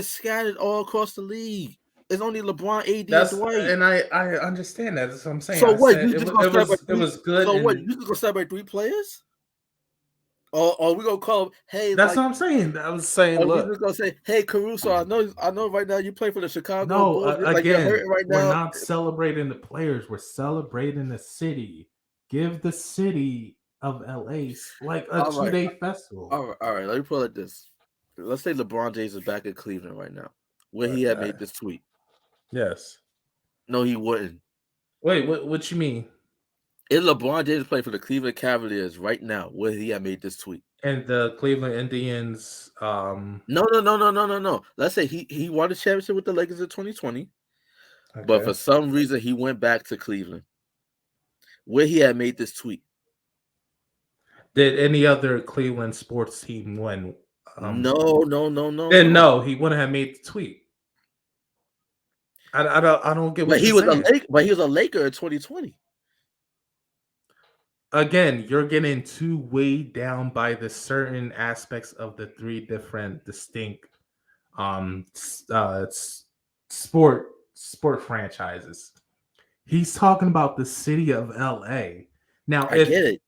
scattered all across the league. It's only LeBron, AD, and Dwight. And I understand that. That's what I'm saying. So what? It was good. So what? You just gonna celebrate 3 players? Or we gonna call? Hey, that's what I'm saying. I was saying, look, we're gonna say, hey, Caruso. I know. Right now you play for the Chicago. No, Bulls. again, right now. We're not celebrating the players. We're celebrating the city. Give the city of LA like a 2-day festival. All right. Let me pull it this. Let's say LeBron James is back in Cleveland right now. Where he had made this tweet. Yes. No, he wouldn't. Wait, what you mean? If LeBron James playing for the Cleveland Cavaliers right now, where he had made this tweet. And the Cleveland Indians. No. Let's say he won the championship with the Lakers in 2020. Okay. But for some reason he went back to Cleveland. Where he had made this tweet. Did any other Cleveland sports team win? No. Then no, he wouldn't have made the tweet. I don't get what you're saying. But he was a Laker in 2020. Again, you're getting too weighed down by the certain aspects of the 3 different distinct sport franchises. He's talking about the city of LA. Now, I get it.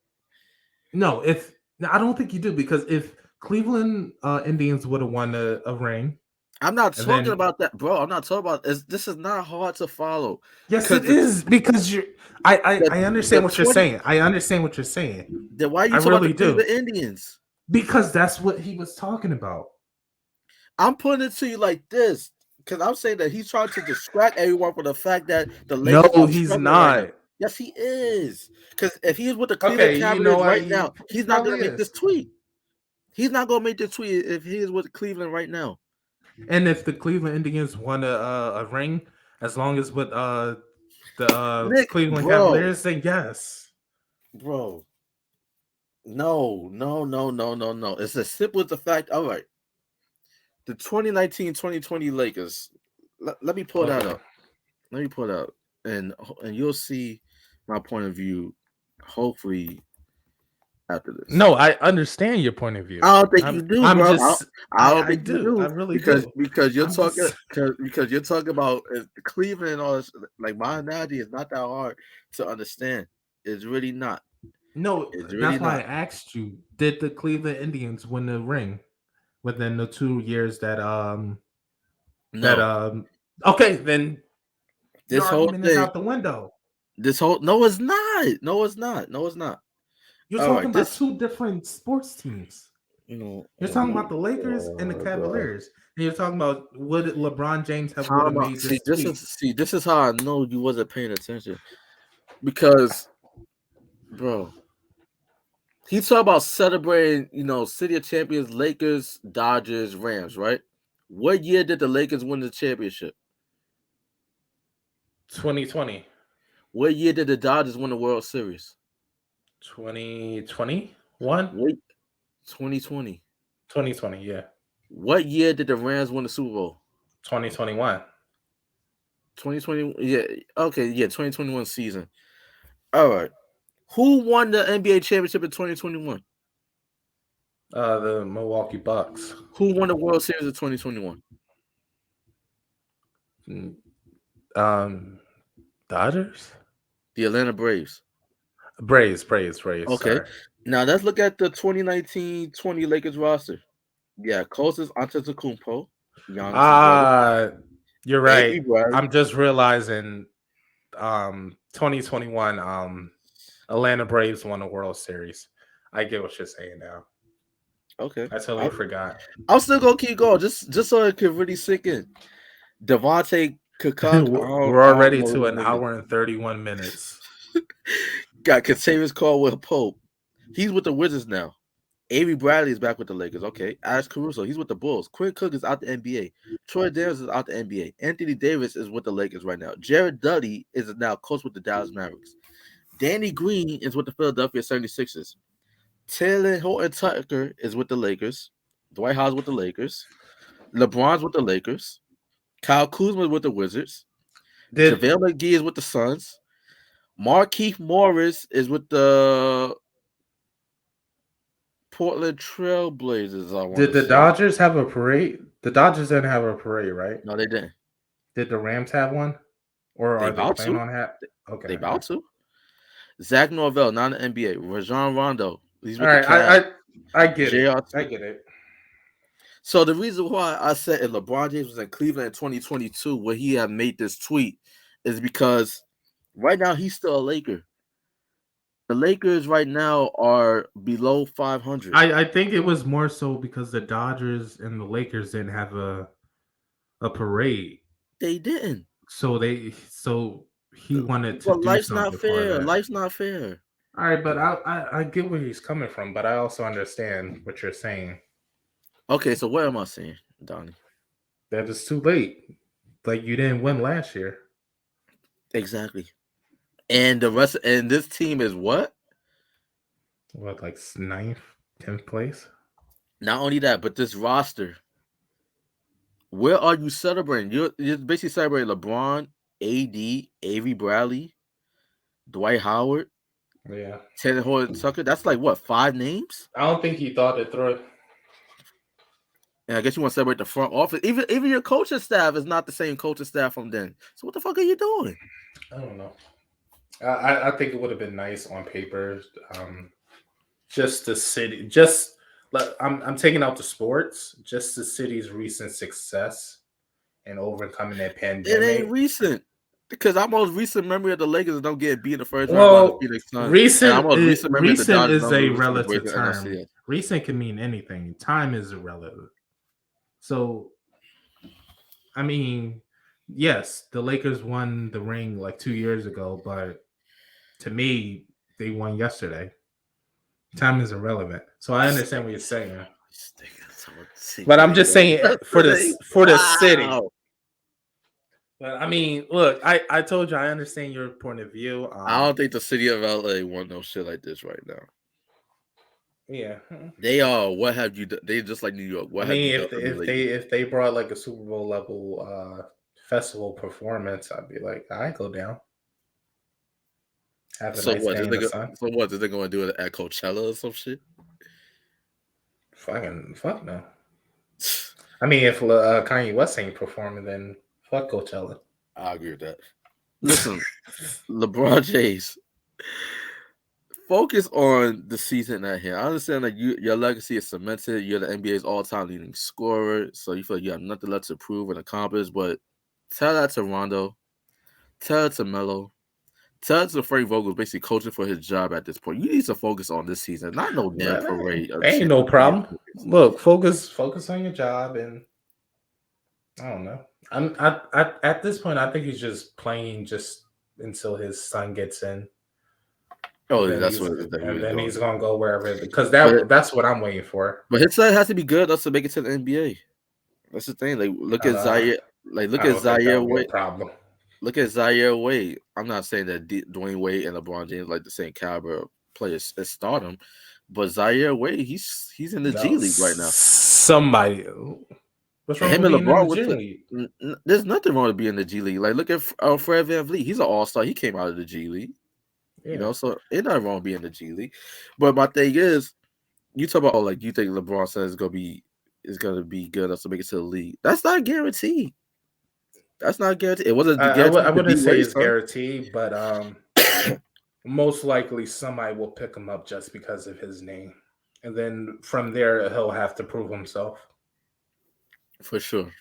No, I don't think you do, because if Cleveland Indians would have won a ring. I'm not talking about that, bro. I'm not talking about this. Is not hard to follow. Yes, it is, because I understand what you're saying. I understand what you're saying. Then why are you talking about the Indians? Because that's what he was talking about. I'm putting it to you like this because I'm saying that he's trying to distract everyone from the fact that the No, Lakers are he's struggling right now. not. Yes, he is. Because if he is with the Cleveland Okay, you know Cavaliers what? right He now, he's not probably gonna make this is. tweet. He's not gonna make this tweet if he is with Cleveland right now. And if the Cleveland Indians won a ring, as long as with the Nick, Cleveland bro, Cavaliers, then yes. bro. No, no, no, no, no, no. It's as simple as the fact. All right. The 2019-2020 Lakers. Let me pull that Okay. up. Let me pull it up. And you'll see my point of view, hopefully, after this. No, I understand your point of view. I don't think you do, I'm bro. just I don't I think you do. I do really because do. because you're I'm talking just because you're talking about Cleveland and all this. Like my analogy is not that hard to understand. It's really not. no, It's really that's why I not. asked you, did the Cleveland Indians win the ring within the 2 years that No, okay, then your this whole argument is thing. out the window. This whole no, it's not. No, it's not. No, it's not. You're All talking right, about this two different sports teams. no. You're Oh talking my about the Lakers and the god, Cavaliers. And you're talking about would LeBron James would have time out. made this tweet? See, this is how I know you wasn't paying attention because, bro, he talked about celebrating, City of Champions, Lakers, Dodgers, Rams, right? What year did the Lakers win the championship? 2020. What year did the Dodgers win the World Series? 2021? Wait, 2020. 2020, yeah. What year did the Rams win the Super Bowl? 2021. 2020. Yeah, okay, yeah, 2021 season. All right. Who won the NBA championship in 2021? The Milwaukee Bucks. Who won the World Series in 2021? Dodgers? The Atlanta Braves. Braves. Okay. Sorry. Now let's look at the 2019-20 Lakers roster. Yeah, Kostas Antetokounmpo, Giannis's brother. You're Avery right. Bradley. I'm just realizing 2021 Atlanta Braves won the World Series. I get what you're saying now. Okay. I totally forgot. I'm still gonna keep going, just so it can really sink in. Devontae Cook. We're already to an hour and 31 minutes. Got Kentavious Caldwell Pope. He's with the Wizards now. Avery Bradley is back with the Lakers. Okay. Alex Caruso, he's with the Bulls. Quinn Cook is out the NBA. Troy Daniels is out the NBA. Anthony Davis is with the Lakers right now. Jared Dudley is now coach with the Dallas Mavericks. Danny Green is with the Philadelphia 76ers. Taylor Horton Tucker is with the Lakers. Dwight Howard's with the Lakers. LeBron's with the Lakers. Kyle Kuzma is with the Wizards. JaVale McGee is with the Suns. Markieff Morris is with the Portland Trailblazers. Did the Dodgers have a parade? The Dodgers didn't have a parade, right? No, they didn't. Did the Rams have one? Or are they planning on having? Okay. They about to. Zach Norvell, not an NBA. Rajon Rondo. He's with All the right, Cavs. I get JR. it. I get it. So the reason why I said if LeBron James was in Cleveland in 2022, where he had made this tweet, is because right now he's still a Laker. The Lakers right now are below 500. I think it was more so because the Dodgers and the Lakers didn't have a parade. They didn't. So he wanted to But do life's something not fair. for that. Life's not fair. All right, but I get where he's coming from, but I also understand what you're saying. Okay, so what am I saying, Donnie? That it's too late. Like you didn't win last year. Exactly. And this team is what? What, like 9th, 10th place? Not only that, but this roster. Where are you celebrating? You're basically celebrating LeBron, AD, Avery Bradley, Dwight Howard, Yeah. Taylor Horton Tucker. That's like what, 5 names? I don't think he thought it through. And I guess you want to celebrate the front office. Even your coaching staff is not the same coaching staff from then. So what the fuck are you doing? I don't know. I think it would have been nice on paper. Just the city, I'm taking out the sports. Just the city's recent success and overcoming that pandemic. It ain't recent. Because our most recent memory of the Lakers don't get beat in the first round by the Phoenix Suns. Recent is a relative term. Recent can mean anything. Time is irrelevant. So, I mean, yes, the Lakers won the ring like 2 years ago, but to me, they won yesterday. Time is irrelevant. So I understand what you're saying, but I'm just saying for the city. Wow. But I mean, look, I told you I understand your point of view. I don't think the city of LA want no shit like this right now. Yeah, They are. What have you done? They just like New York. What I have you mean, done for me lately? if they brought like a Super Bowl level festival performance, I'd be like, I go down, have a So nice what? day in the sun. So what? Is they going to do it at Coachella or some shit? Fuck no. I mean, if Kanye West ain't performing, then fuck Coachella. I agree with that. Listen, LeBron James, focus on the season at hand. I understand that your legacy is cemented. You're the NBA's all-time leading scorer, so you feel like you have nothing left to prove and accomplish. But tell that to Rondo, tell it to Melo, tell it to Frank Vogel, basically coaching for his job at this point. You need to focus on this season, not no damn parade. Ain't no problem. Look, focus on your job, and I don't know. I at this point, I think he's just playing just until his son gets in. Oh, Then that's he's- what it is. and then he's gonna go wherever because that's what I'm waiting for. But his son has to be good enough to make it to the NBA. That's the thing. Like, look at Zaire. Like, look I at don't think Zaire that'll be a Wade. problem. Look at Zaire Wade. I'm not saying that Dwayne Wade and LeBron James like the same caliber of players as stardom, but Zaire Wade, he's in the G League right now. Somebody, what's wrong Him with and being LeBron in the with G League? there's nothing wrong with being in the G League. Like, look at Fred VanVleet. He's an all-star. He came out of the G League. Yeah. You know, so it's not wrong being in the G League. But my thing is, you talk about like you think LeBron says is gonna be good enough to make it to the league. That's not guaranteed. That's not guaranteed. It wasn't guaranteed. I wouldn't say it's son. guaranteed, but most likely somebody will pick him up just because of his name, and then from there he'll have to prove himself. For sure.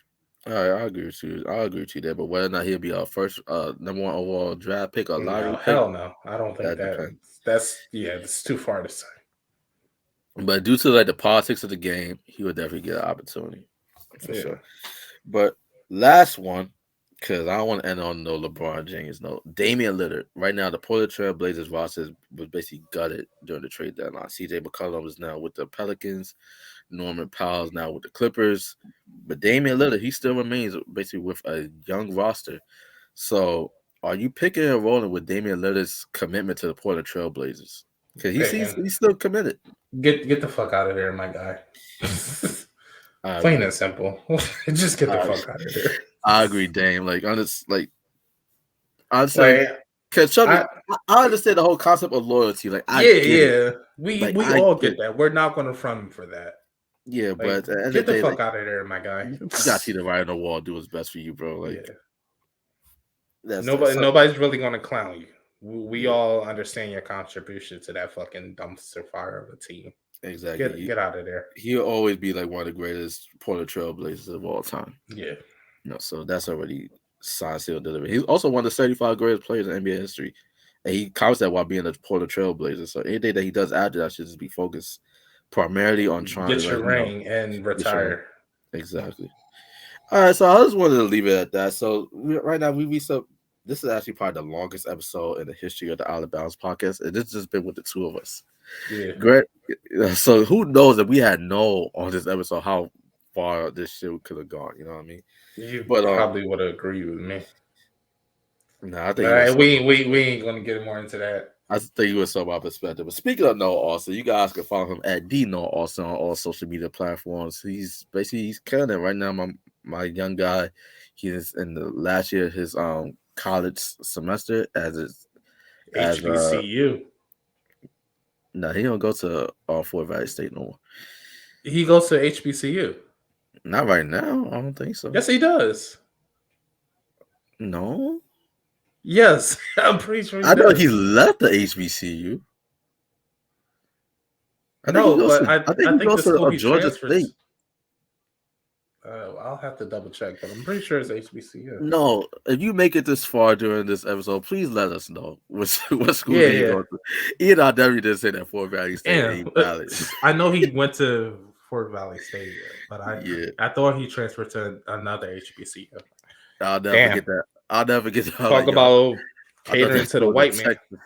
All right, I agree with you. I agree with you there. But whether or not he'll be our first number one overall draft pick or lottery pick, Hell no. I don't think that depends. It's too far to say. But due to like the politics of the game, he would definitely get an opportunity for sure. But last one, because I don't want to end on no LeBron James. No, Damian Lillard. Right now, the Portland Trail Blazers roster was basically gutted during the trade deadline. CJ McCollum is now with the Pelicans. Norman Powell's now with the Clippers. But Damian Lillard, he still remains basically with a young roster. So, are you picking and rolling with Damian Lillard's commitment to the Portland Trail Blazers? Because he's still committed. Get the fuck out of there, my guy. Plain and simple. Just get the fuck out of there. I agree, Dame. Like, honestly, because I understand the whole concept of loyalty. Like, we all get that. We're not going to front him for that. Yeah, like, but get the fuck out of there, my guy. You got to see the writing on the wall. Do what's best for you, bro. Like, nobody's really going to clown you. We all understand your contribution to that fucking dumpster fire of a team. Exactly. Get out of there. He'll always be like one of the greatest Portland Trail Blazers of all time. Yeah. So that's already signed, sealed, delivered. He's also one of the 35 greatest players in NBA history. And he counts that while being a Portland Trail Blazer. So anything that he does after that should just be focused primarily on trying to get your ring and retire. Exactly. All right, so I just wanted to leave it at that. So right now this is actually probably the longest episode in the history of the Outta Bounds podcast, and this has just been with the two of us. Yeah. Great. So who knows if we had known on this episode how far this shit could have gone? You know what I mean? You probably would have agreed with me. No, I think we ain't gonna get more into that. I think you were so my perspective. But speaking of Noah Austin, you guys can follow him at Noah Austin on all social media platforms. He's killing it right now. My young guy, he's in the last year of his college semester as HBCU. No, he don't go to Fort Valley State no more. He goes to HBCU. Not right now. I don't think so. Yes, he does. No. Yes, I'm pretty sure. I know he left the HBCU. I think he goes to Georgia State. I'll have to double check, but I'm pretty sure it's HBCU. No, if you make it this far during this episode, please let us know what school he goes to. Ian, I definitely didn't say that Fort Valley State ain't valid. I know he went to Fort Valley State, but Yeah, I thought he transferred to another HBCU. I'll never Damn, forget that. I'll never forget that. I was talk like, yo, about I thought catering that to the school was in white man. Texas.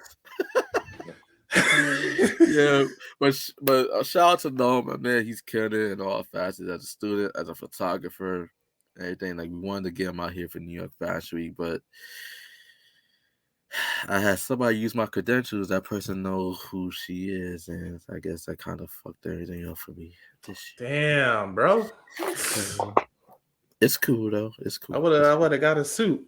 Yeah, but shout out to Noah, man. He's killing it in all facets as a student, as a photographer, everything. Like we wanted to get him out here for New York Fashion Week, but I had somebody use my credentials. That person know who she is, and I guess I kind of fucked everything up for me this Damn, bro. year. It's cool though. It's I cool. would have got a suit.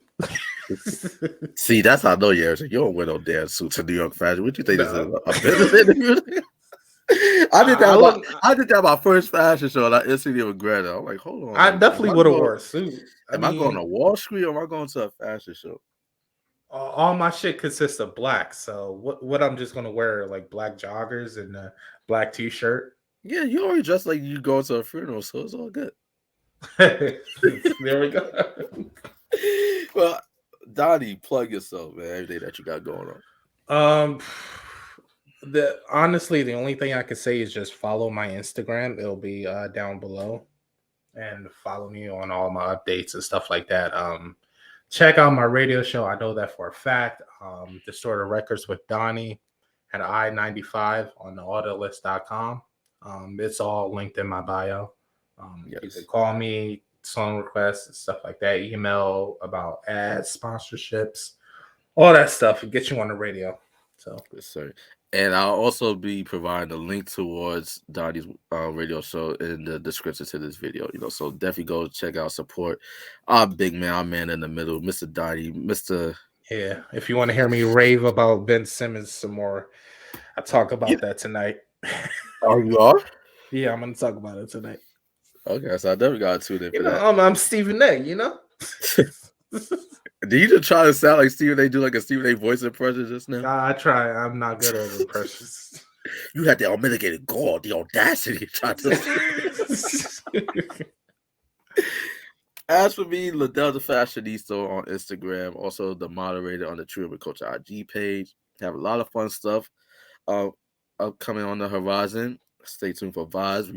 See, that's how I know you. You don't wear no damn suit to New York Fashion. What you think this is No. a business interview? I look. I did that about first fashion show, and I instantly regret it. I'm like, hold on, I like, definitely would have wore a suit. am I going to Wall Street or am I going to a fashion show? All my shit consists of black. So what I'm just gonna wear like black joggers and a black t-shirt. Yeah, you already dressed like you going to a funeral, so it's all good. There we go. Well, Donnie, plug yourself, man. Everything that you got going on. Honestly, the only thing I can say is just follow my Instagram. It'll be down below, and follow me on all my updates and stuff like that. Check out my radio show. I know that for a fact. Distorted Records with Donnie at I-95 on the autolist.com. It's all linked in my bio. You can call me, song requests, and stuff like that. Email about ads, sponsorships, all that stuff. It gets you on the radio. So, yes, sir. And I'll also be providing a link towards Donnie's radio show in the description to this video. So definitely go check out, support our big man, our man in the middle, Mr. Donnie, Mr. Yeah, if you want to hear me rave about Ben Simmons some more, I talk about that tonight. Oh, you are? Yeah, I'm gonna talk about it tonight. Okay, so I never got to tune in for that. I'm Stephen A. Did you just try to sound like Stephen A? Do like a Stephen A voice impression just now? I try. I'm not good at impressions. You had the unmitigated gall, the audacity to try to. As for me, Ladale the Fashionista on Instagram, also the moderator on the True Urban Culture IG page. Have a lot of fun stuff upcoming on the horizon. Stay tuned for Vibes.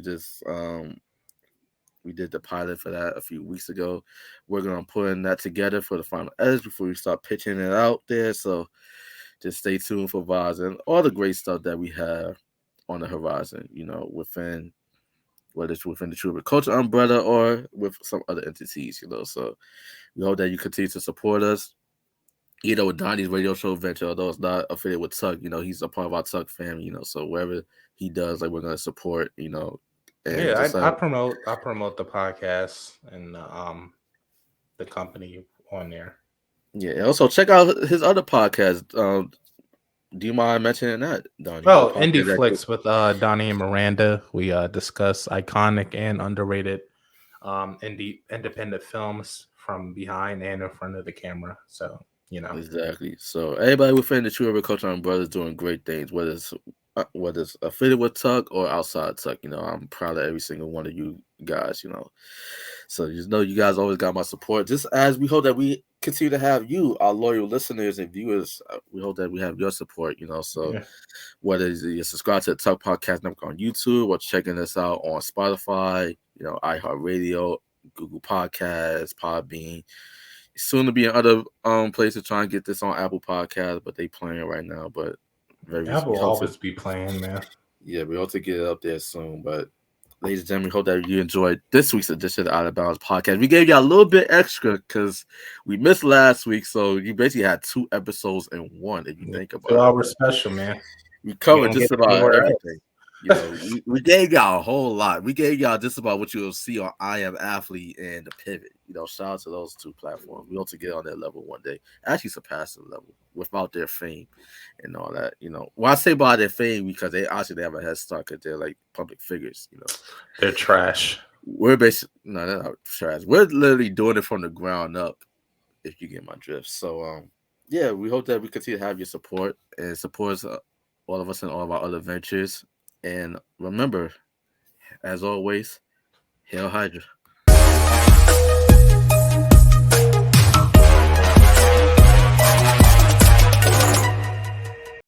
We did the pilot for that a few weeks ago. We're gonna put that together for the final edits before we start pitching it out there. So just stay tuned for Vibes and all the great stuff that we have on the horizon. Within whether it's within the True Urban Culture umbrella or with some other entities. So we hope that you continue to support us. With Donnie's radio show venture, although it's not affiliated with Tuck, he's a part of our Tuck family. So wherever he does, like we're gonna support. And yeah, I promote the podcast and the company on there. Yeah, and also check out his other podcast. Do you mind mentioning that, Donnie? Well, Indie Flicks with Donnie and Miranda. We discuss iconic and underrated independent films from behind and in front of the camera. So exactly. So everybody within the True Urban Culture umbrella is doing great things, whether it's affiliated with Tuck or outside Tuck. I'm proud of every single one of you guys. So you guys always got my support. Just as we hope that we continue to have you, our loyal listeners and viewers, we hope that we have your support. So whether you're subscribed to the Tuck Podcast Network on YouTube or checking us out on Spotify, iHeartRadio, Google Podcasts, Podbean. Soon to be in other places trying to get this on Apple Podcasts, but they playing right now. But Apple will always be playing, man. Yeah, we hope to get it up there soon. But ladies and gentlemen, we hope that you enjoyed this week's edition of the Outta Bounds podcast. We gave you a little bit extra because we missed last week, so you basically had 2 episodes in one. If you think about it, 2-hour special, man. We covered just about everything. We gave y'all a whole lot. We gave y'all just about what you'll see on I Am Athlete and the Pivot. Shout out to those 2 platforms. We hope to get on that level one day. Actually surpass the level without their fame and all that. Well, I say by their fame because they have a head start because they're like public figures. They're trash. We're basically they're not trash. We're literally doing it from the ground up. If you get my drift. So yeah, we hope that we continue to have your support and support all of us in all of our other ventures. And remember, as always, Hail Hydra.